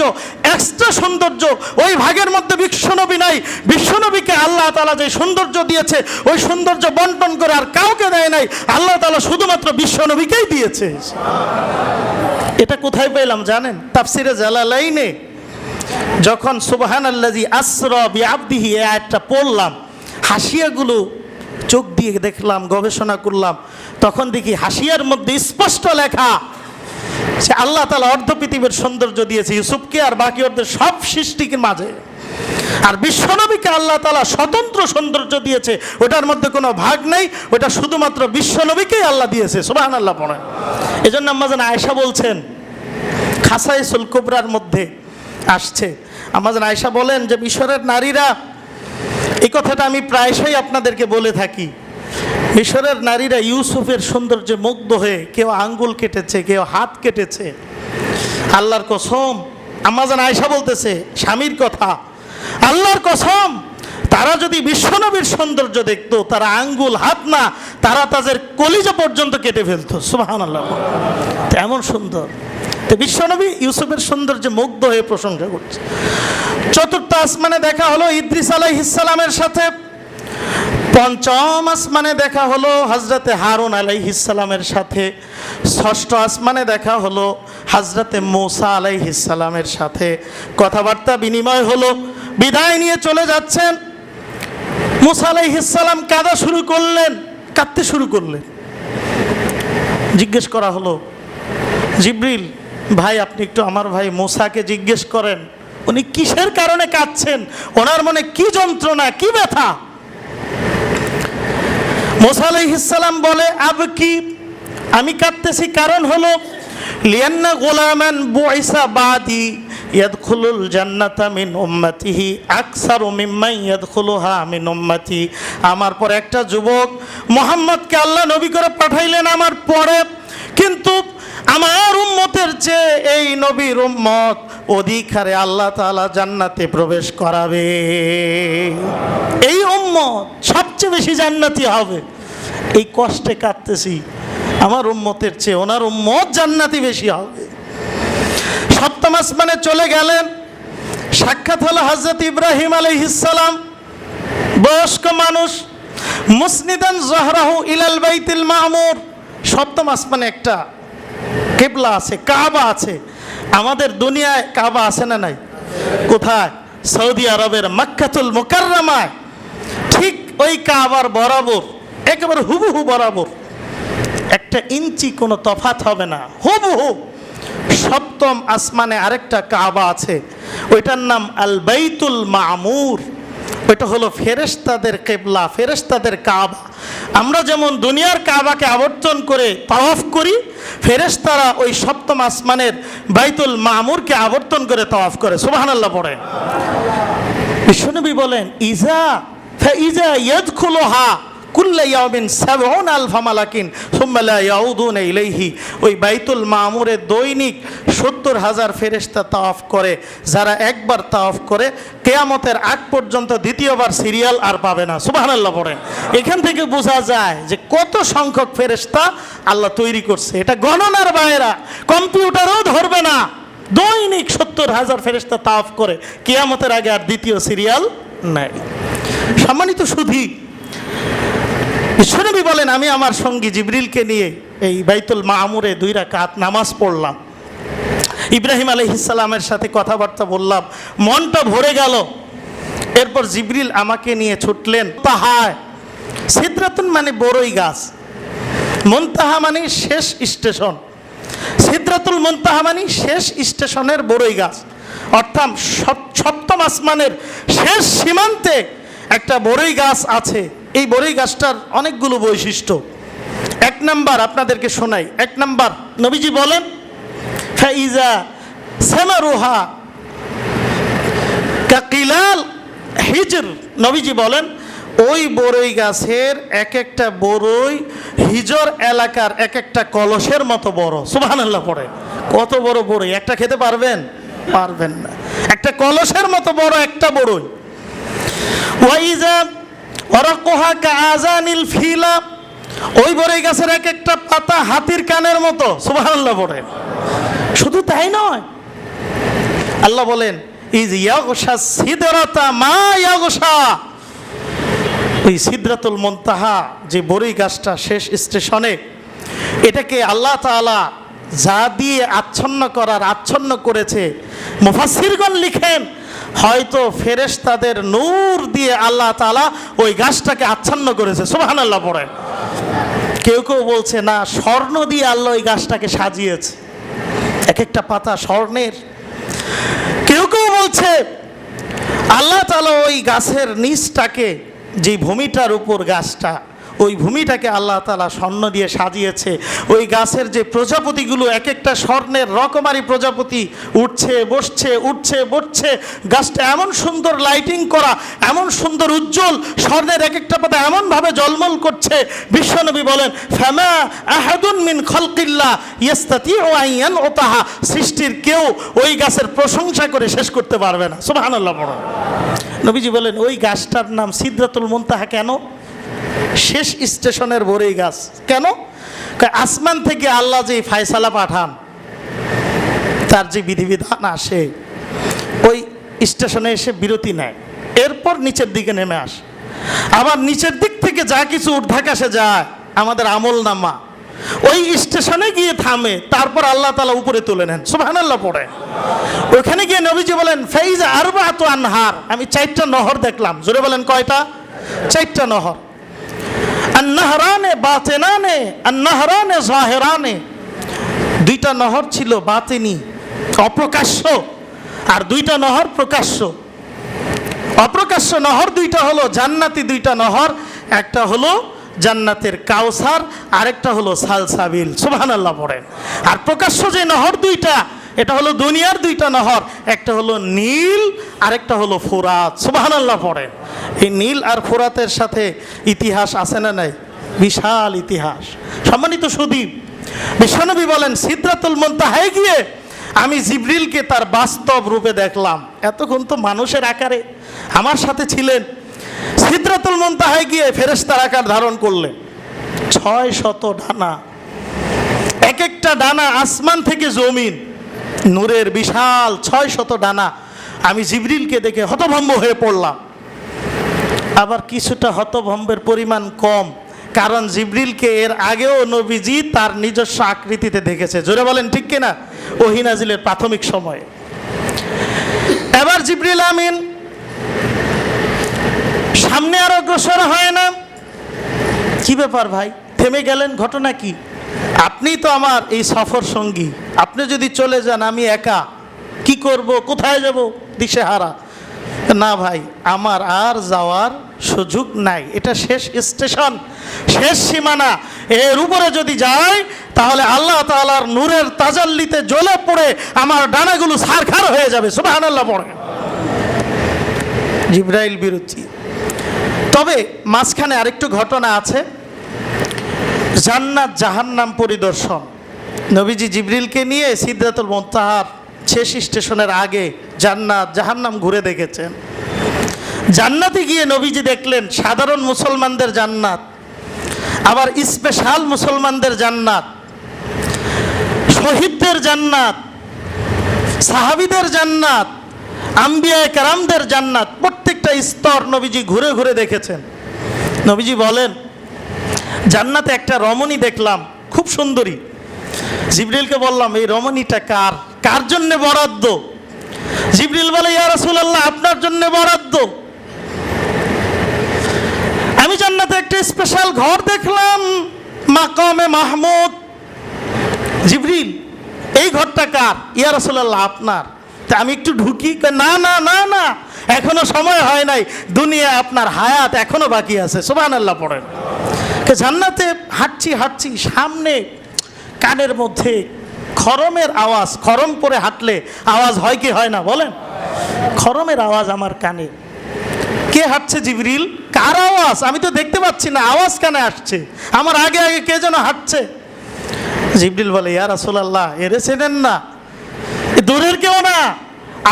Speaker 1: এক্সট্রা সৌন্দর্য। ওই ভাগের মধ্যে বিশ্বনবী নাই। বিশ্বনবীকে আল্লাহ তাআলা যে সৌন্দর্য দিয়েছে ওই সৌন্দর্য বন্টন করে আর কাউকে দেয় নাই, আল্লাহ তাআলা শুধুমাত্র বিশ্বনবীকেই দিয়েছে। এটা কোথায় পেলাম জানেন? তাফসিরে জালালাইনে যখন সুবহানাল্লাযী আসরা বিআবদিহি এই আয়াতটা পড়লাম, হাসিয়াগুলো চোখ দিয়ে দেখলাম, গবেষণা করলাম, তখন দেখি হাসিয়ার মধ্যে স্পষ্ট লেখা সে আল্লাহ তাআলা অর্ধ পৃথিবীর সৌন্দর্য দিয়েছে ইউসুফকে, আর বাকি অর্ধের সব সৃষ্টির মাঝে। আর বিশ্বনবীকে আল্লাহ তাআলা স্বতন্ত্র সৌন্দর্য দিয়েছে, ওটার মধ্যে কোনো ভাগ নেই, ওটা শুধুমাত্র বিশ্বনবীকেই আল্লাহ দিয়েছে। সুবহানাল্লাহ পড়েন। এজন্য আম্মা জান আয়েশা বলছেন, খাসাইসুল কুবরার মধ্যে আসছে, আম্মা জান আয়েশা বলেন যে মিশরের নারীরা, এই কথাটা আমি প্রায়শই আপনাদেরকে বলে থাকি, মিশরের নারীরা ইউসুফের সৌন্দর্যে মুগ্ধ হয়ে কেউ আঙ্গুল কেটেছে, কেউ হাত কেটেছে। আল্লাহর কসম, আম্মাজান আয়েশা বলতেছে স্বামীর কথা, আল্লাহর কসম তারা যদি বিশ্বনবীর সৌন্দর্য দেখতো, তারা আঙ্গুল হাত না, তারা তাদের কলিজা পর্যন্ত কেটে ফেলতো। সুবহানাল্লাহ, এমন সুন্দর। তো বিশ্বনবী ইউসুফের সৌন্দর্যে মুগ্ধ হয়ে প্রশংসা করছে। চতুর্থ আসমানে দেখা হলো ইদ্রিস আলাইহিস সালামের সাথে। পঞ্চম আসমানে দেখা হলো হযরতে হারুন আলাইহিস সালামের সাথে। ষষ্ঠ আসমানে দেখা হলো হযরতে মূসা আলাইহিস সালামের সাথে। কথাবার্তা বিনিময় হলো, বিদায় নিয়ে চলে যাচ্ছেন। মূসা আলাইহিস সালাম কাঁদা শুরু করলেন, কাঁদতে শুরু করলেন। জিজ্ঞেস করা হলো, জিবরিল ভাই আপনি একটু আমার ভাই মূসাকে জিজ্ঞেস করেন উনি কিসের কারণে কাঁদছেন, ওনার মনে কি যন্ত্রণা, কি ব্যথা। মূসা আলাইহিস সালাম বলে, আবকি, আমি কাঁদতেছি কারণ হলো লিয়ান্না গোলামান বুইসা বাদি ইয়াদখুলুল জান্নাতা মিন উম্মতিহি আকসারু মিম্মান ইয়াদখুলুহা মিন উম্মতি। আমার পর একটা যুবক মুহাম্মদকে আল্লাহ নবী করে পাঠাইলেন আমার পরে, কিন্তু আমার উম্মতের চেয়ে এই নবীর উম্মত অধিক হারে আল্লাহ তাআলা জান্নাতে প্রবেশ করাবে। এই উম্মত সবচেয়ে বেশি জান্নাতি হবে। এই কষ্টে কাঁদতেছি, আমার উম্মতের চেয়ে ওনার উম্মত জান্নাতি বেশি হবে। সপ্তম আসমানে চলে গেলেন, সাক্ষাৎ হলো হযরত ইব্রাহিম আলাইহিস সালাম, বয়স্ক মানুষ, মুসনিদান যহরাহু ইলাল বাইতুল মামুর। সপ্তম আসমানে একটা কিবলা আছে, কাবা আছে। আমাদের দুনিয়ায় কাবা আছে না নাই? কোথায়? সৌদি আরবের মক্কাতুল মুকাররমায়। ঠিক ওই কাবার বরাবর, একেবারে হুবহু বরাবর, একটা ইঞ্চি কোনো তফাৎ হবে না, হুবহু। সপ্তম আসমানে আরেকটা কাবা আছে, ওইটার নাম আল বাইতুল মামুর। ওইটা হলো ফেরেশতাদের কিবলা, ফেরেশতাদের কাবা। আমরা যেমন দুনিয়ার কাবাকে আবর্তন করে তাওয়াফ করি, ফেরেশতারা ওই সপ্তম আসমানের বাইতুল মামুরকে আবর্তন করে তাওয়াফ করে। সুবহানাল্লাহ পড়ে। বিশ্বনবী বলেন, ইজা ফাইজা ইয়াদখুলুহা কুল্লা ইয়াউমিন ৭০,০০০ মালাকিন সুম্মা লা ইয়াউদুনা ইলাইহি। ওই বাইতুল মামুরে দৈনিক ৭০,০০০ ফেরেশতা তাওয়াফ করে। যারা একবার তাওয়াফ করে কিয়ামতের আগ পর্যন্ত দ্বিতীয়বার সিরিয়াল আর পাবে না। সুবহানাল্লাহ পড়েন। এখান থেকে বোঝা যায় যে কত সংখ্যক ফেরেশতা আল্লাহ তৈরি করছে। এটা গণনার বাইরে, কম্পিউটারও ধরবে না। দৈনিক ৭০,০০০ ফেরেশতা তাওয়াফ করে, কিয়ামতের আগে আর দ্বিতীয় সিরিয়াল নাই। সম্মানিত সুধী, বিশ্বনবী বলেন, আমি আমার সঙ্গী জিবরিলকে নিয়ে এই বাইতুল মামুরে ২ রাকাত নামাজ পড়লাম। ইব্রাহিম আলাইহিস সালামের সাথে কথাবার্তা বললাম, মনটা ভরে গেল। এরপর জিবরিল আমাকে নিয়ে ছুটলেন তাহায়। সিদরাতুন মানে বড়ই গাছ, মুনতাহা মানে শেষ স্টেশন। সিদরাতুল মুনতাহা মানে শেষ স্টেশনের বড়ই গাছ, অর্থাৎ সপ্তম আসমানের শেষ সীমান্তে একটা বড়ই গাছ আছে। এই বড়ই গাছটার অনেকগুলো বৈশিষ্ট্য। ১ নাম্বার আপনাদেরকে শোনাই। ১ নাম্বার, নবীজি বলেন, ফাইজা সামারুহা কাকিলাল হিজর। নবীজি বলেন, ওই বড়ই গাছের এক একটা বড়ই হিজর এলাকার এক একটা কলসের মতো বড়। সুবহানাল্লাহ পড়ে। কত বড় বড়ই, একটা খেতে পারবেন? পারবেন না। একটা কলসের মতো বড় একটা বড়ই। ওয়াইজা ওয়ারাকুহা কাআযানিল ফিলা। ওই বড়ই গাছের এক একটা পাতা হাতির কানের মতো। সুবহানাল্লাহ পড়ে। শুধু তাই নয়, আল্লাহ বলেন, ইজ ইয়াগশা সিদরাতা মা ইয়াগশা। ওই সিদরাতুল মুনতাহা যে বড়ই গাছটা শেষ স্টেশনে, এটাকে আল্লাহ তাআলা যা দিয়ে আচ্ছন্ন করেছে, মুফাসসিরগণ লিখেন হয়তো ফেরেশতাদের নূর দিয়ে আল্লাহ তাআলা ওই গাছটাকে আচ্ছন্ন করেছে। সুবহানাল্লাহ পড়েন। কেউ কেউ বলছে না, স্বর্ণ দিয়ে আল্লাহ ওই গাছটাকে সাজিয়েছে, এক একটা পাতা স্বর্ণের। কেউ কেউ বলছে আল্লাহ তাআলা ওই গাছের নিচটাকে, যে ভূমিটার উপর গাছটা, ওই ভূমিটাকে আল্লাহ তাআলা স্বর্ণ দিয়ে সাজিয়েছে। ওই গাছের যে প্রজাপতিগুলো এক একটা স্বর্ণের রকমারি প্রজাপতি উঠছে বসছে উঠছে বসছে, গাছটা এমন সুন্দর লাইটিং করা, এমন সুন্দর উজ্জ্বল, স্বর্ণের এক একটা পাতা এমনভাবে জলমল করছে। বিশ্বনবী বলেন ফামা আহাদুন মিন খালকিল্লাহ ইয়াস্তাতিউ আন ইয়ানউতাহা, সৃষ্টির কেউ ওই গাছের প্রশংসা করে শেষ করতে পারবে না। সুবহানাল্লাহ পড়ুন। নবীজি বলেন ওই গাছটার নাম সিদরাতুল মুনতাহা। কেন? শেষ স্টেশনের বড়ই গাছ। কেন? আসমান থেকে আল্লাহ যে ফায়সালা পাঠান, তার যে বিধিবিধান আসে, ওই স্টেশনে এসে বিরতি নেয়, এরপর নিচের দিকে নেমে আসে। আবার নিচের দিক থেকে যা কিছু ঊর্ধ্বাকাশে যায় আমাদের আমল নামা, ওই স্টেশনে গিয়ে থামে, তারপর আল্লাহ তাআলা উপরে তুলে নেন। সুবহানাল্লাহ পড়ে। ওখানে গিয়ে নবীজি বলেন ফাইজা আরবাতু আনহার, আমি 4টা নহর দেখলাম। জোরে বলেন কয়টা? 4টা নহর। আন-নাহরানে বাতিনানে আন-নাহরানে যাহিরানে, 2টা নহর ছিল বাতিনি অপ্রকাশ্য, আর 2টা নহর প্রকাশ্য। অপ্রকাশ্য নহর 2টা হলো জান্নাতি 2টা নহর, একটা হলো জান্নাতের কাউসার, আরেকটা হলো সালসাবিল। সুবহানাল্লাহ পড়েন। আর প্রকাশ্য যে নহর 2টা, এটা হলো দুনিয়ার 2টা নহর, একটা হলো নীল আরেকটা হলো ফুরাত। সুবহানাল্লাহ পড়েন। এই নীল আর ফুরাতের সাথে ইতিহাস আছে না নাই? বিশাল ইতিহাস। সম্মানিত সুধী, বিশ্বনবী বলেন সিদরাতুল মুনতাহায় গিয়ে আমি জিবরিলকে তার বাস্তব রূপে দেখলাম। এতক্ষণ তো মানুষের আকারে আমার সাথে ছিলেন, সিদরাতুল মুনতাহায় গিয়ে ফেরেশতার আকার ধারণ করলেন। 600 ডানা, এক একটা ডানা আসমান থেকে জমিন, নূরের বিশাল 600 ডানা। আমি জিবরিলকে দেখে হতভম্ব হয়ে পড়লাম। আবার কিছুটা হতভম্বের পরিমাণ কম, কারণ জিবরিলকে এর আগেও নবীজি তার নিজস্ব আকৃতিতে দেখেছে। জোরে বলেন ঠিক কিনা? ওহী নাজিলের প্রাথমিক সময়ে। এবার জিবরিল আমিন সামনে আর অগ্রসর হয় না। কি ব্যাপার ভাই, থেমে গেলেন, ঘটনা কি? আপনি তো আমার এই সফর সঙ্গী, আপনি যদি চলে যান আমি একা কি করব, কোথায় যাব, দিশেহারা। না ভাই, আমার আর যাওয়ার সুযোগ নাই, এটা শেষ স্টেশন, শেষ সীমানা। এর উপরে যদি যাই তাহলে আল্লাহ তাআলার নূরের তাজাল্লিতে জ্বলে পড়ে আমার ডানাগুলো ছারখার হয়ে যাবে। সুবহানাল্লাহ পড়ে। জিবরাইল বিরতি। তবে মাঝখানে আরেকটু ঘটনা আছে, জান্নাত জাহান্নাম পরিদর্শন। নবীজি জিবরিলকে নিয়ে সিদরাতুল মুনতাহার শেষ স্টেশনের আগে জান্নাত জাহান্নাম ঘুরে দেখেছেন। জান্নাতে গিয়ে নবীজি দেখলেন সাধারণ মুসলমানদের জান্নাত, আবার স্পেশাল মুসলমানদের জান্নাত, শহীদদের জান্নাত, সাহাবীদের জান্নাত, আম্বিয়ায়ে কেরামদের জান্নাত। প্রত্যেকটা স্তর নবীজি ঘুরে ঘুরে দেখেছেন। নবীজি বলেন জান্নাতে একটা রমণী দেখলাম, খুব সুন্দরী। জিবরিলকে বললাম এই রমণীটা কার, কার জন্য বরাদ্দ? জিবরিল বলে ইয়া রাসূলুল্লাহ আপনার জন্য বরাদ্দ। আমি জান্নাতে একটা স্পেশাল ঘর দেখলাম, মাকামে মাহমুদ। জিবরিল এই ঘরটা কার? ইয়া রাসূলুল্লাহ আপনার। তা আমি একটু ঢুকি? না না না না, এখনো সময় হয় নাই, দুনিয়া আপনার হায়াত এখনো বাকি আছে। সুবহানাল্লাহ পড়েন। জান্নাতে হাঁটছি হাঁটছি, সামনে কানের মধ্যে খরমের আওয়াজ। খরম পরে হাঁটলে আওয়াজ হয় কি হয় না বলেন? খরমের আওয়াজ আমার কানে। কে হাঁটছে জিবরিল? কার আওয়াজ? আমি তো দেখতে পাচ্ছি না, আওয়াজ কানে আসছে। আমার আগে আগে কে যেন হাঁটছে। জিবরিল বলে ইয়া রাসূলুল্লাহ এরে চেনেন না, দূরের কেউ না,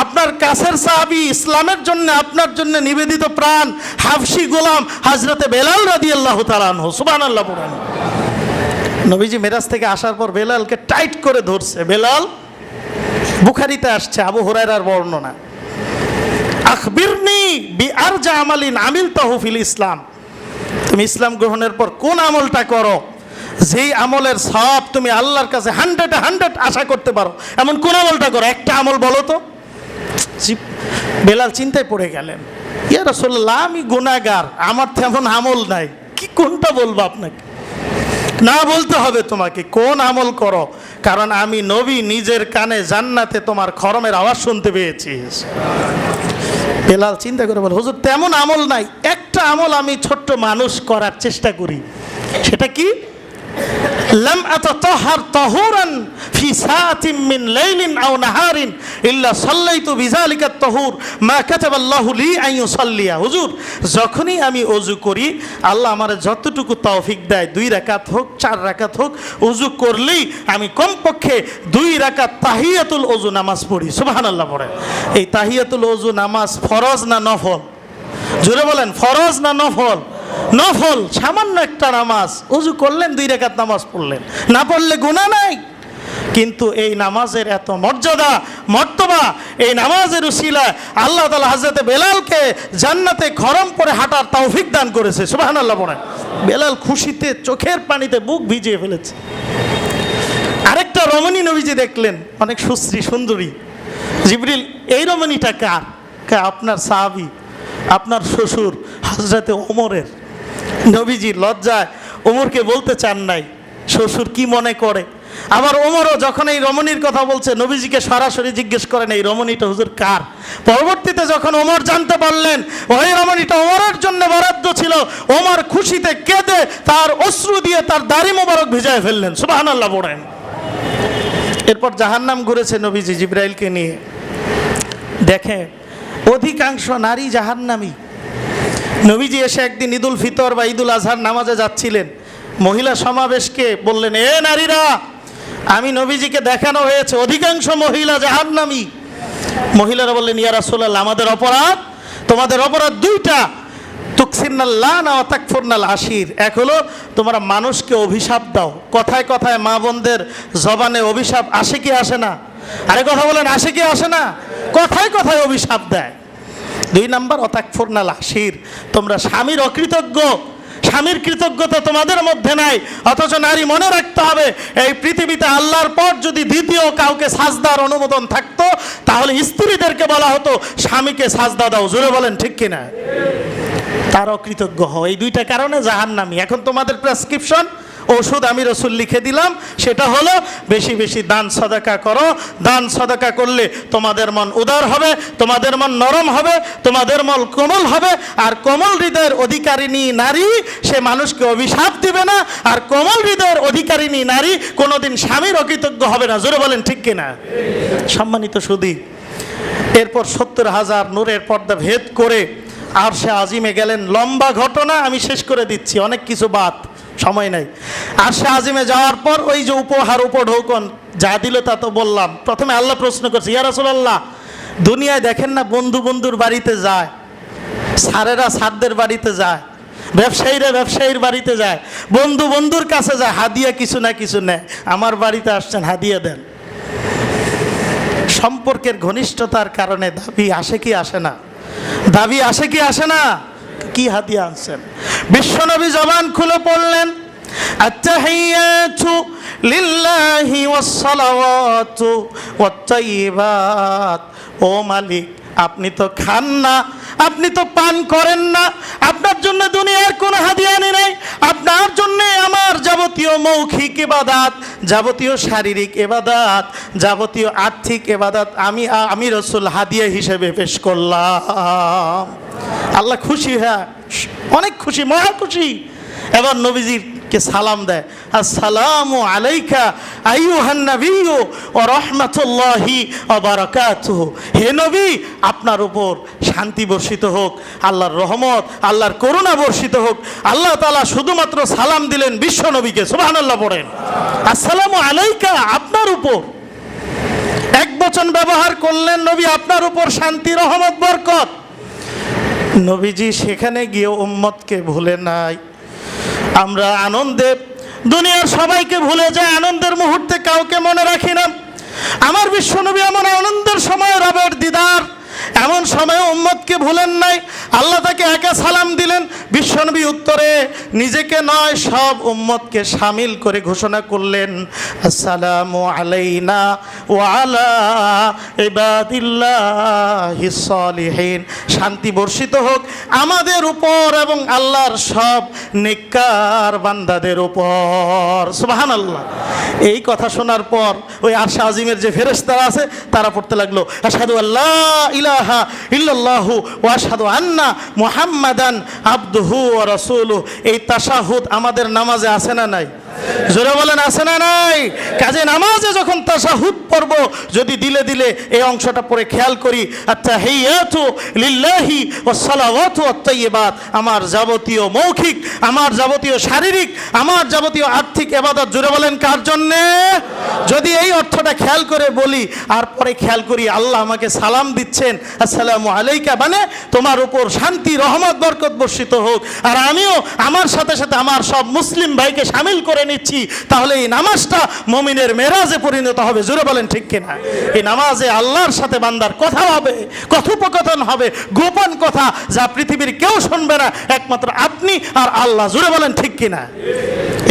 Speaker 1: আপনার কাছের সাহাবী, ইসলামের জন্য আপনার জন্য নিবেদিত প্রাণ হাবশী গোলাম হযরতে বেলাল রাদিয়াল্লাহু তাআলা আনহু। সুবহানাল্লাহ পড়েন। নবীজি মেরাজ থেকে আসার পর বেলালকে টাইট করে ধরছে। বেলাল, বুখারীতে আসছে আবু হুরায়রার বর্ণনা, আখবিরনি বিআরজা আমালিন আমিলতাহু ফিল ইসলাম, তুমি ইসলাম গ্রহণের পর কোন আমলটা করো যেই আমলের সওয়াব তুমি আল্লাহর কাছে 100 আশা করতে পারো, এমন কোন আমলটা করো, একটা আমল বলো তো। বেলাল চিন্তায় পড়ে গেলেন, ইয়া রাসূলুল্লাহ আমি গুনাহগার, আমার তেমন আমল নাই, কি কোনটা বলবো আপনাকে? না বলতে হবে তোমাকে, কোন আমল করো, কারণ আমি নবী নিজের কানে জান্নাতে তোমার খরমের আওয়াজ শুনতে পেয়েছি। বেলাল চিন্তা করে বলে, হুজুর তেমন আমল নাই, একটা আমল আমি ছোট্ট মানুষ করার চেষ্টা করি। সেটা কি? লাম আতাতাহহার তাহুরান ফি সাআতিন মিন লাইলিন আও নাহারিন ইল্লা সাল্লাইতু বিযালিকা তাহুর মা কাতাবাল্লাহু লি আন ইউসাল্লিয়া। হুজুর যখনই আমি ওযু করি, আল্লাহ আমার যতটুকু তৌফিক দেয়, 2 রাকাত হোক 4 রাকাত হোক, ওযু করলেই আমি কমপক্ষে 2 রাকাত তাহিয়াতুল ওযু নামাজ পড়ি। সুবহানাল্লাহ পড়ে। এই তাহিয়াতুল ওযু নামাজ ফরজ না নফল? জোরে বলেন, ফরজ না নফল? নফল। সামান্য একটা নামাজ, ওযু করলেন 2 রাকাত নামাজ পড়লেন, না পড়লে গুনাহ নাই। কিন্তু এই নামাজের এত মর্যাদা মর্তবা, এই নামাজের উসিলায় আল্লাহ তাআলা হযরত বেলালকে জান্নাতে খরম পরে হাঁটার তৌফিক দান করেছে। সুবহানাল্লাহ পড়ে। বেলাল খুশিতে চোখের পানিতে বুক ভিজিয়ে ফেলেছে। আরেকটা রমণী নবীজি দেখলেন, অনেক সুশ্রী সুন্দরী। জিবরিল, এই রমণীটা কার? আপনার সাহাবী, আপনার শ্বশুর হযরতে ওমরের। নবীজি লজ্জায় ওমরকে বলতে চান নাই, শ্বশুর কি মনে করে। আবার ওমরও যখন এই রমণীর কথা বলছে, নবীজিকে সরাসরি জিজ্ঞেস করেন এই রমণীটা হুজুর কার। পরবর্তীতে যখন ওমর জানতে পারলেন ওই রমণীটা ওমরের জন্য বরাদ্দ ছিল, ওমর খুশিতে কেঁদে তার অশ্রু দিয়ে তার দাড়ি মোবারক ভিজায় ফেললেন। সুবহানাল্লাহ পড়েন। এরপর জাহান্নাম ঘুরেছে নবীজি জিবরাইলকে নিয়ে। দেখে অধিকাংশ নারী জাহান্নামী। নবীজি এসে একদিন ঈদুল ফিতর বা ঈদুল আজহার নামাজে যাচ্ছিলেন, মহিলা সমাবেশকে বললেন, এ নারীরা, আমি নবীজিকে দেখানো হয়েছে অধিকাংশ মহিলা জাহান্নামী। মহিলারা বললেন, ইয়া রাসূলুল্লাহ, আমাদের অপরাধ, তোমাদের অপরাধ 2টা। তুকসিরনাল লানা ওয়া তাকফুরনাল আশির। এক হলো তোমরা মানুষকে অভিশাপ দাও। কথায় কথায় মা বোনদের জবানে অভিশাপ আসে কি আসে না? আরে কথা বলেন, আসে কি আসে না? কথায় কথায় অভিশাপ দেয়। 2 নাম্বার, অতাকফুরনাল আশির, তোমরা স্বামীর অকৃতজ্ঞ। স্বামীর কৃতজ্ঞতা তোমাদের মধ্যে নাই। অথচ নারী মনে রাখতে হবে, এই পৃথিবীতে আল্লাহর পর যদি দ্বিতীয় কাউকে সাজদার অনুমোদন থাকতো, তাহলে স্ত্রীদেরকে বলা হতো স্বামীকে সাজদা দাও। জোরে বলেন ঠিক কিনা? তার অকৃতজ্ঞ হও। এই 2টা কারণে জাহান্নামী। এখন তোমাদের প্রেসক্রিপশন, ওষুধ আমি রসুল লিখে দিলাম, সেটা হলো বেশি বেশি দান সদকা করো। দান সদকা করলে তোমাদের মন উদার হবে, তোমাদের মন নরম হবে, তোমাদের মন কোমল হবে। আর কোমল হৃদয়ের অধিকারিণী নারী, সে মানুষকে অভিশাপ দিবে না। আর কোমল হৃদয়ের অধিকারিণী নারী কোনোদিন স্বামীর অকৃতজ্ঞ হবে না। জোরে বলেন ঠিক কিনা? সম্মানিত সুধী, এরপর 70,000 নূরের পর্দা ভেদ করে আরশে আজিমে গেলেন। লম্বা ঘটনা, আমি শেষ করে দিচ্ছি, অনেক কিছু বাদ, সময় নাই। আরশে আজিমে যাওয়ার পর ওই যে উপহার উপঢৌকন যা দিল তা তো বললাম। প্রথমে আল্লাহ প্রশ্ন করছে, ইয়া রাসূলুল্লাহ, দুনিয়ায় দেখেন না বন্ধু বন্ধুর বাড়িতে যায়, স্যারেরা স্যারদের বাড়িতে যায়, ব্যবসায়ীরা ব্যবসায়ীর বাড়িতে যায়, বন্ধু বন্ধুর কাছে যায়, হাদিয়া কিছু না কিছু নেয়। আমার বাড়িতে আসছেন, হাদিয়া দেন। সম্পর্কের ঘনিষ্ঠতার কারণে দাবি আসে কি আসে না? দাবি আসে কি আসে না? কি হাদিয়া আনছেন? বিশ্বনবী জবান খুলে পড়লেন, আত্তাহিয়াতু লিল্লাহি ওয়াস সালাওয়াতু ওয়াত তাইয়্যিবাত। ও মালিক, আপনি তো খান না, আপনি তো পান করেন না, আপনার জন্য দুনিয়ার কোনো হাদিয়া আনি নাই। আপনার জন্য আমার যাবতীয় মৌখিক ইবাদত, যাবতীয় শারীরিক ইবাদত, যাবতীয় আর্থিক ইবাদত আমি রাসূল হাদিয়া হিসেবে পেশ করলাম। আল্লাহ খুশি, হ্যাঁ অনেক খুশি, মহা খুশি। এবার নবীজিকে সালাম দেয়, আসসালামু আলাইকা আইয়ুহান নাবিয়্যু ওয়া রাহমাতুল্লাহি ওয়া বারাকাতুহু। হে নবী, আপনার উপর শান্তি বর্ষিত হোক, আল্লাহর রহমত, আল্লাহর করুণা বর্ষিত হোক। আল্লাহ তাআলা শুধুমাত্র সালাম দিলেন বিশ্ব নবীকে। সুবহানাল্লাহ পড়েন। আসসালামু আলাইকা, আপনার উপর একবচন ব্যবহার করলেন। নবী, আপনার উপর শান্তি, রহমত, বরকত। নবীজি সেখানে গিয়ে উম্মতকে ভুলে নাই। আমরা আনন্দে দুনিয়ার সবাইকে ভুলে যায়, আনন্দের মুহূর্তে কাউকে মনে রাখি না। আমার বিশ্বনবী এমন আনন্দের সময় রবের দিদার, এমন সময় উম্মতকে ভুলেন নাই। আল্লাহ তাকে একা সালাম দিলেন। বিশ্বনবী উত্তরে নিজেকে নয় সব উম্মতকে শামিল করে ঘোষণা করলেন, আসসালামু আলাইনা ওয়া আলা ইবাদিল্লাহিস সালিহিন, শান্তি বর্ষিত হোক আমাদের উপর এবং আল্লাহর সব নেককার বান্দাদের উপর। সুবহানাল্লাহ। এই কথা শোনার পর ওই আরশ আজিমের যে ফেরেশতারা আছে তারা পড়তে লাগলো, আশহাদু আল্লা ইলাহা ইল্লাল্লাহু ওয়া আশহাদু আন্না মুহাম্মাদান আবদুহু ওয়া রাসূলুহু। এই তাশাহুদ আমাদের নামাজে আছে না নাই? জোরে বলেন আছে না নাই? কাজে নামাজে যখন তাশাহুদ পড়ব, যদি দিলে দিলে এই অংশটা পড়ে খেয়াল করি, আত্তাহিয়াতু লিল্লাহি ওয়াস সালাওয়াতু ওয়াত তাইয়্যিবাত, আমার যাবতীয় মৌখিক, আমার যাবতীয় শারীরিক, আমার যাবতীয় আর্থিক ইবাদত, জোরে বলেন কার জন্যে? যদি এই অর্থটা খেয়াল করে বলি আর পরে খেয়াল করি আল্লাহ আমাকে সালাম দিচ্ছেন, আসসালামু আলাইকা, মানে তোমার উপর শান্তি রহমত বরকত বর্ষিত হোক, আর আমিও আমার সাথে সাথে আমার সব মুসলিম ভাইকে শামিল করে নিচ্ছি, তাহলে এই নামাজটা মুমিনের মেরাজে পরিণত হবে। জোরে বলেন ঠিক কিনা? এই নামাজে আল্লাহর সাথে বান্দার কথা হবে, কথোপকথন হবে, গোপন কথা যা পৃথিবীর কেউ শুনবে না, একমাত্র আপনি আর আল্লাহ। জোরে বলেন ঠিক কিনা?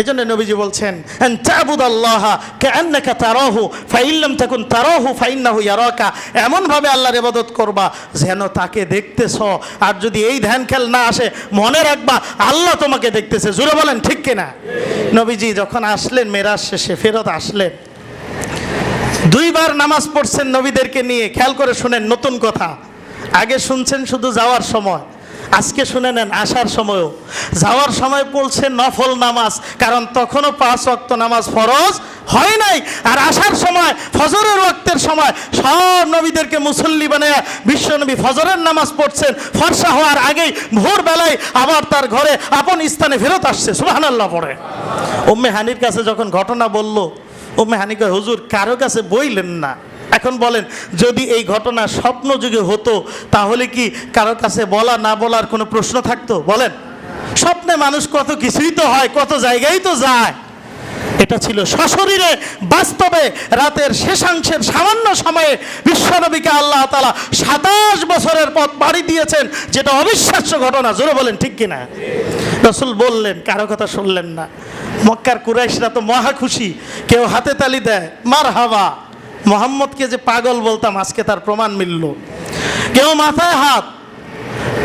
Speaker 1: এই জন্য নবীজি বলছেন, আন তা'বুদাল্লাহা কাআন্নাকা তারাহু ফাইন লাম তাকুন তারাহু ফাইন্নাহু ইয়ারাকা, এমনভাবে আল্লাহর ইবাদত করবা যেন তাকে দেখতেছ, আর যদি এই ধ্যান খেয়াল না আসে মনে রাখবা আল্লাহ তোমাকে দেখতেছে। জোরে বলেন ঠিক কিনা? নবীজি যখন আসলেন মেরাজ শেষে ফেরত আসলেন, দুইবার নামাজ পড়ছেন নবীদেরকে নিয়ে। খেয়াল করে শুনেন, নতুন কথা, আগে শুনছেন শুধু যাওয়ার সময়, আজকে শুনে নেন আসার সময়ও। যাওয়ার সময় পড়ছেন নফল নামাজ, কারণ তখনও 5 ওয়াক্ত নামাজ ফরজ হয় নাই। আর আসার সময় ফজরের ওয়াক্তের সময় সব নবীদেরকে মুসল্লি বানায় বিশ্বনবী ফজরের নামাজ পড়ছেন, ফর্সা হওয়ার আগেই ভোরবেলায় আবার তার ঘরে আপন স্থানে ফেরত আসছে। সুবহানাল্লাহ পড়ে। উম্মে হানির কাছে যখন ঘটনা বলল, উম্মে হানি কয়, হুজুর কারো কাছে বইলেন না। এখন বলেন, যদি এই ঘটনা স্বপ্ন যুগে হতো তাহলে কি কারোর কাছে বলা না বলার কোনো প্রশ্ন থাকতো? বলেন, স্বপ্নে মানুষ কত কিছুই তো হয়, কত জায়গায় তো যায়। এটা ছিল সশরীরে বাস্তবে রাতের শেষাংশের সামান্য সময়ে বিশ্বনবীকে আল্লাহ তাআলা 27 বছরের পথ পাড়ি দিয়েছেন, যেটা অবিশ্বাস্য ঘটনা। জোরে বলেন ঠিক কিনা? রাসূল বললেন, কারো কথা শুনলেন না। মক্কার কুরাইশরা তো মহা খুশি, কেউ হাতে তালি দেয়, মারহাবা, মোহাম্মদকে যে পাগল বলতাম আজকে তার প্রমাণ মিলল। কেউ মাথায় হাত,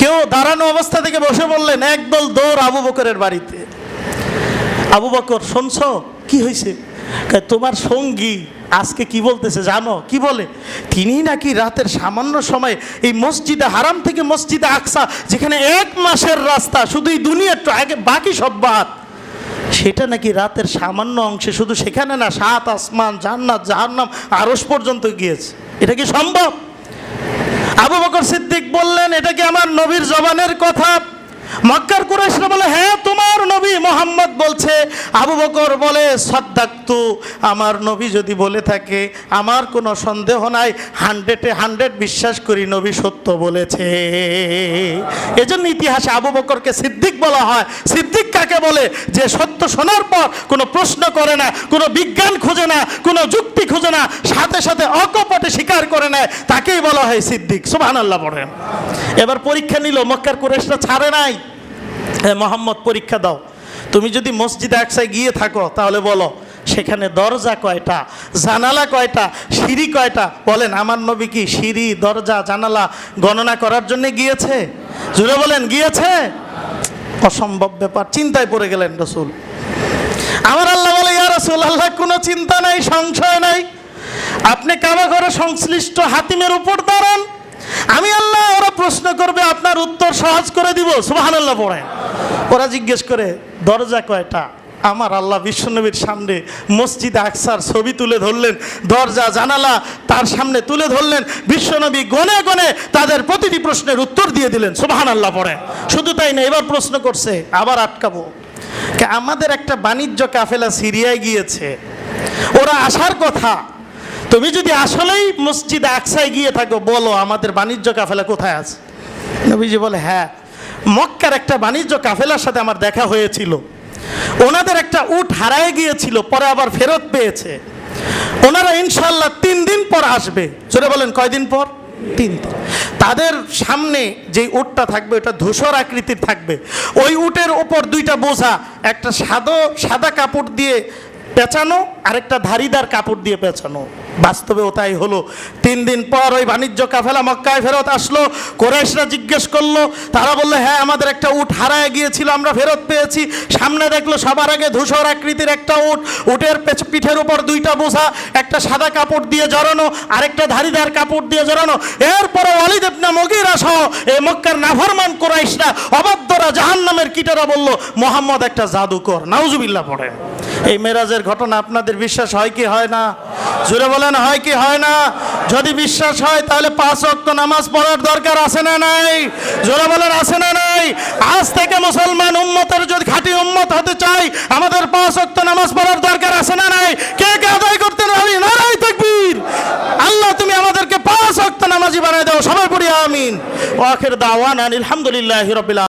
Speaker 1: কেউ দাঁড়ানো অবস্থা থেকে বসে বললেন, একদল দৌড় আবু বকরের বাড়িতে। আবু বকর, শুনছো কি হয়েছে? তোমার সঙ্গী আজকে কি বলতেছে জানো? কি বলে? তিনি নাকি রাতের সামান্য সময় এই মসজিদে হারাম থেকে মসজিদে আকসা, যেখানে 1 মাসের রাস্তা, শুধু এই দুনিয়ার আগে বাকি সব বাদ, সেটা নাকি রাতের সামান্য অংশে, শুধু সেখানে না, 7 আসমান, জান্নাত, জাহান্নাম, আরশ পর্যন্ত গিয়েছে। এটা কি সম্ভব? আবু বকর সিদ্দিক বললেন, এটা কি আমার নবীর জবানের কথা? মক্কার কুরাইশরা বলে, হ্যাঁ তোমার নবী মুহাম্মদ বলছে। আবু বকর বলে, সাদ্দাকতু, আমার নবী যদি বলে থাকে আমার কোনো সন্দেহ নাই, 100-এ 100 বিশ্বাস করি নবী সত্য বলেছে। এজন্য ইতিহাসে আবু বকরকে সিদ্দিক বলা হয়। সিদ্দিক কাকে বলে? যে সত্য শোনার পর কোনো প্রশ্ন করে না, কোনো বিজ্ঞান খুঁজে না, কোনো যুক্তি খুঁজে না, সাথে সাথে অকপটে স্বীকার করে নেয়, তাকেই বলা হয় সিদ্দিক। সুবহানাল্লাহ পড়েন। এবার পরীক্ষা নিল, মক্কার কুরাইশরা ছাড়ে নাই। মোহাম্মদ পরীক্ষা দাও, তুমি যদি মসজিদে আকসায় গিয়ে থাকো তাহলে বলো সেখানে দরজা কয়টা, জানালা কয়টা, সিঁড়ি কয়টা? বলেন, আমার নবী কি সিঁড়ি, দরজা, জানালা গণনা করার জন্য গিয়েছে? জোরে বলেন, গিয়েছে? অসম্ভব ব্যাপার। চিন্তায় পড়ে গেলেন রাসূল। আমার আল্লাহ বলে, ইয়া রাসূলুল্লাহ, কোনো চিন্তা নাই, সংশয় নাই, আপনি কাবা ঘরে সংশ্লিষ্ট হাতিমের উপর দাঁড়ান, আমি আল্লাহ, ওরা প্রশ্ন করবে, আপনার উত্তর সহজ করে দিব। সুবহানাল্লাহ পড়ে। ওরা জিজ্ঞেস করে দরজা কয়টা, আমার আল্লাহ বিশ্বনবীর সামনে মসজিদে আকসার ছবি তুলে ধরলেন, দরজা জানালা তার সামনে তুলে ধরলেন, বিশ্বনবী গনে গনে তাদের প্রতিটি প্রশ্নের উত্তর দিয়ে দিলেন। সুবহানাল্লাহ পড়ে। শুধু তাই না, এবার প্রশ্ন করছে, আবার আটকাবো, আমাদের একটা বাণিজ্য কাফেলা সিরিয়ায় গিয়েছে, ওরা আসার কথা, তুমি যদি আসলেই মসজিদে আকসায় গিয়ে থাকো বলো আমাদের বাণিজ্য কাফেলা কোথায় আছে? নবীজি বলে, হ্যাঁ, মক্কার একটা বাণিজ্য কাফেলার সাথে আমার দেখা হয়েছিল, ওনাদের একটা উট হারায় গিয়েছিল, পরে আবার ফেরত পেয়েছে, ওনারা ইনশাআল্লাহ 3 দিন পর আসবে। জোরে বলেন, কয়দিন পর? তিন দিন। তাদের সামনে যে উটটা থাকবে ওটা ধূসর আকৃতির থাকবে, ওই উটের ওপর দুইটা বোঝা, একটা সাদা কাপড় দিয়ে পেঁচানো, আরেকটা ধারিদার কাপড় দিয়ে পেঁচানো। বাস্তবেও তাই হলো। 3 দিন পর ওই বাণিজ্য কাফেলা মক্কায় ফেরত আসলো। কুরাইশরা জিজ্ঞেস করলো, তারা বললো হ্যাঁ আমাদের একটা উট হারায় গিয়েছিল, আমরা ফেরত পেয়েছি। সামনে দেখলো সবার আগে ধূসর আকৃতির একটা উট, উটের পিঠের উপর দুইটা বোঝা, একটা সাদা কাপড় দিয়ে জড়ানো, আরেকটা ধারিদার কাপড় দিয়ে জড়ানো। এরপরে ওয়ালিদ ইবনে মুগীরা সহ এই মক্কার নাফরমান কুরাইশরা, অবাধ্যরা, জাহান্নামের কীটারা বললো মুহাম্মদ একটা জাদুকর। নাউজুবিল্লাহ পড়ে। এই মেরাজের ঘটনা আপনাদের বিশ্বাস হয় কি হয় না? জোরে বলেন, হয় কি হয় না? যদি বিশ্বাস হয় তাহলে 5 ওয়াক্ত নামাজ পড়ার দরকার আছে না নাই? জোরে বলেন, আছে না নাই? আজ থেকে মুসলমান উম্মতের যদি খাঁটি উম্মত হতে চাই, আমাদের 5 ওয়াক্ত নামাজ পড়ার দরকার আছে না নাই? কে কে আদায় করতে রাজি? নারায়ে তাকবীর। আল্লাহ তুমি আমাদেরকে 5 ওয়াক্ত নামাজি বানায় দাও। সবাই পড়ি আমিন। ওয়া আখির দাওয়ানা আলহামদুলিল্লাহি রাব্বিল আলামিন।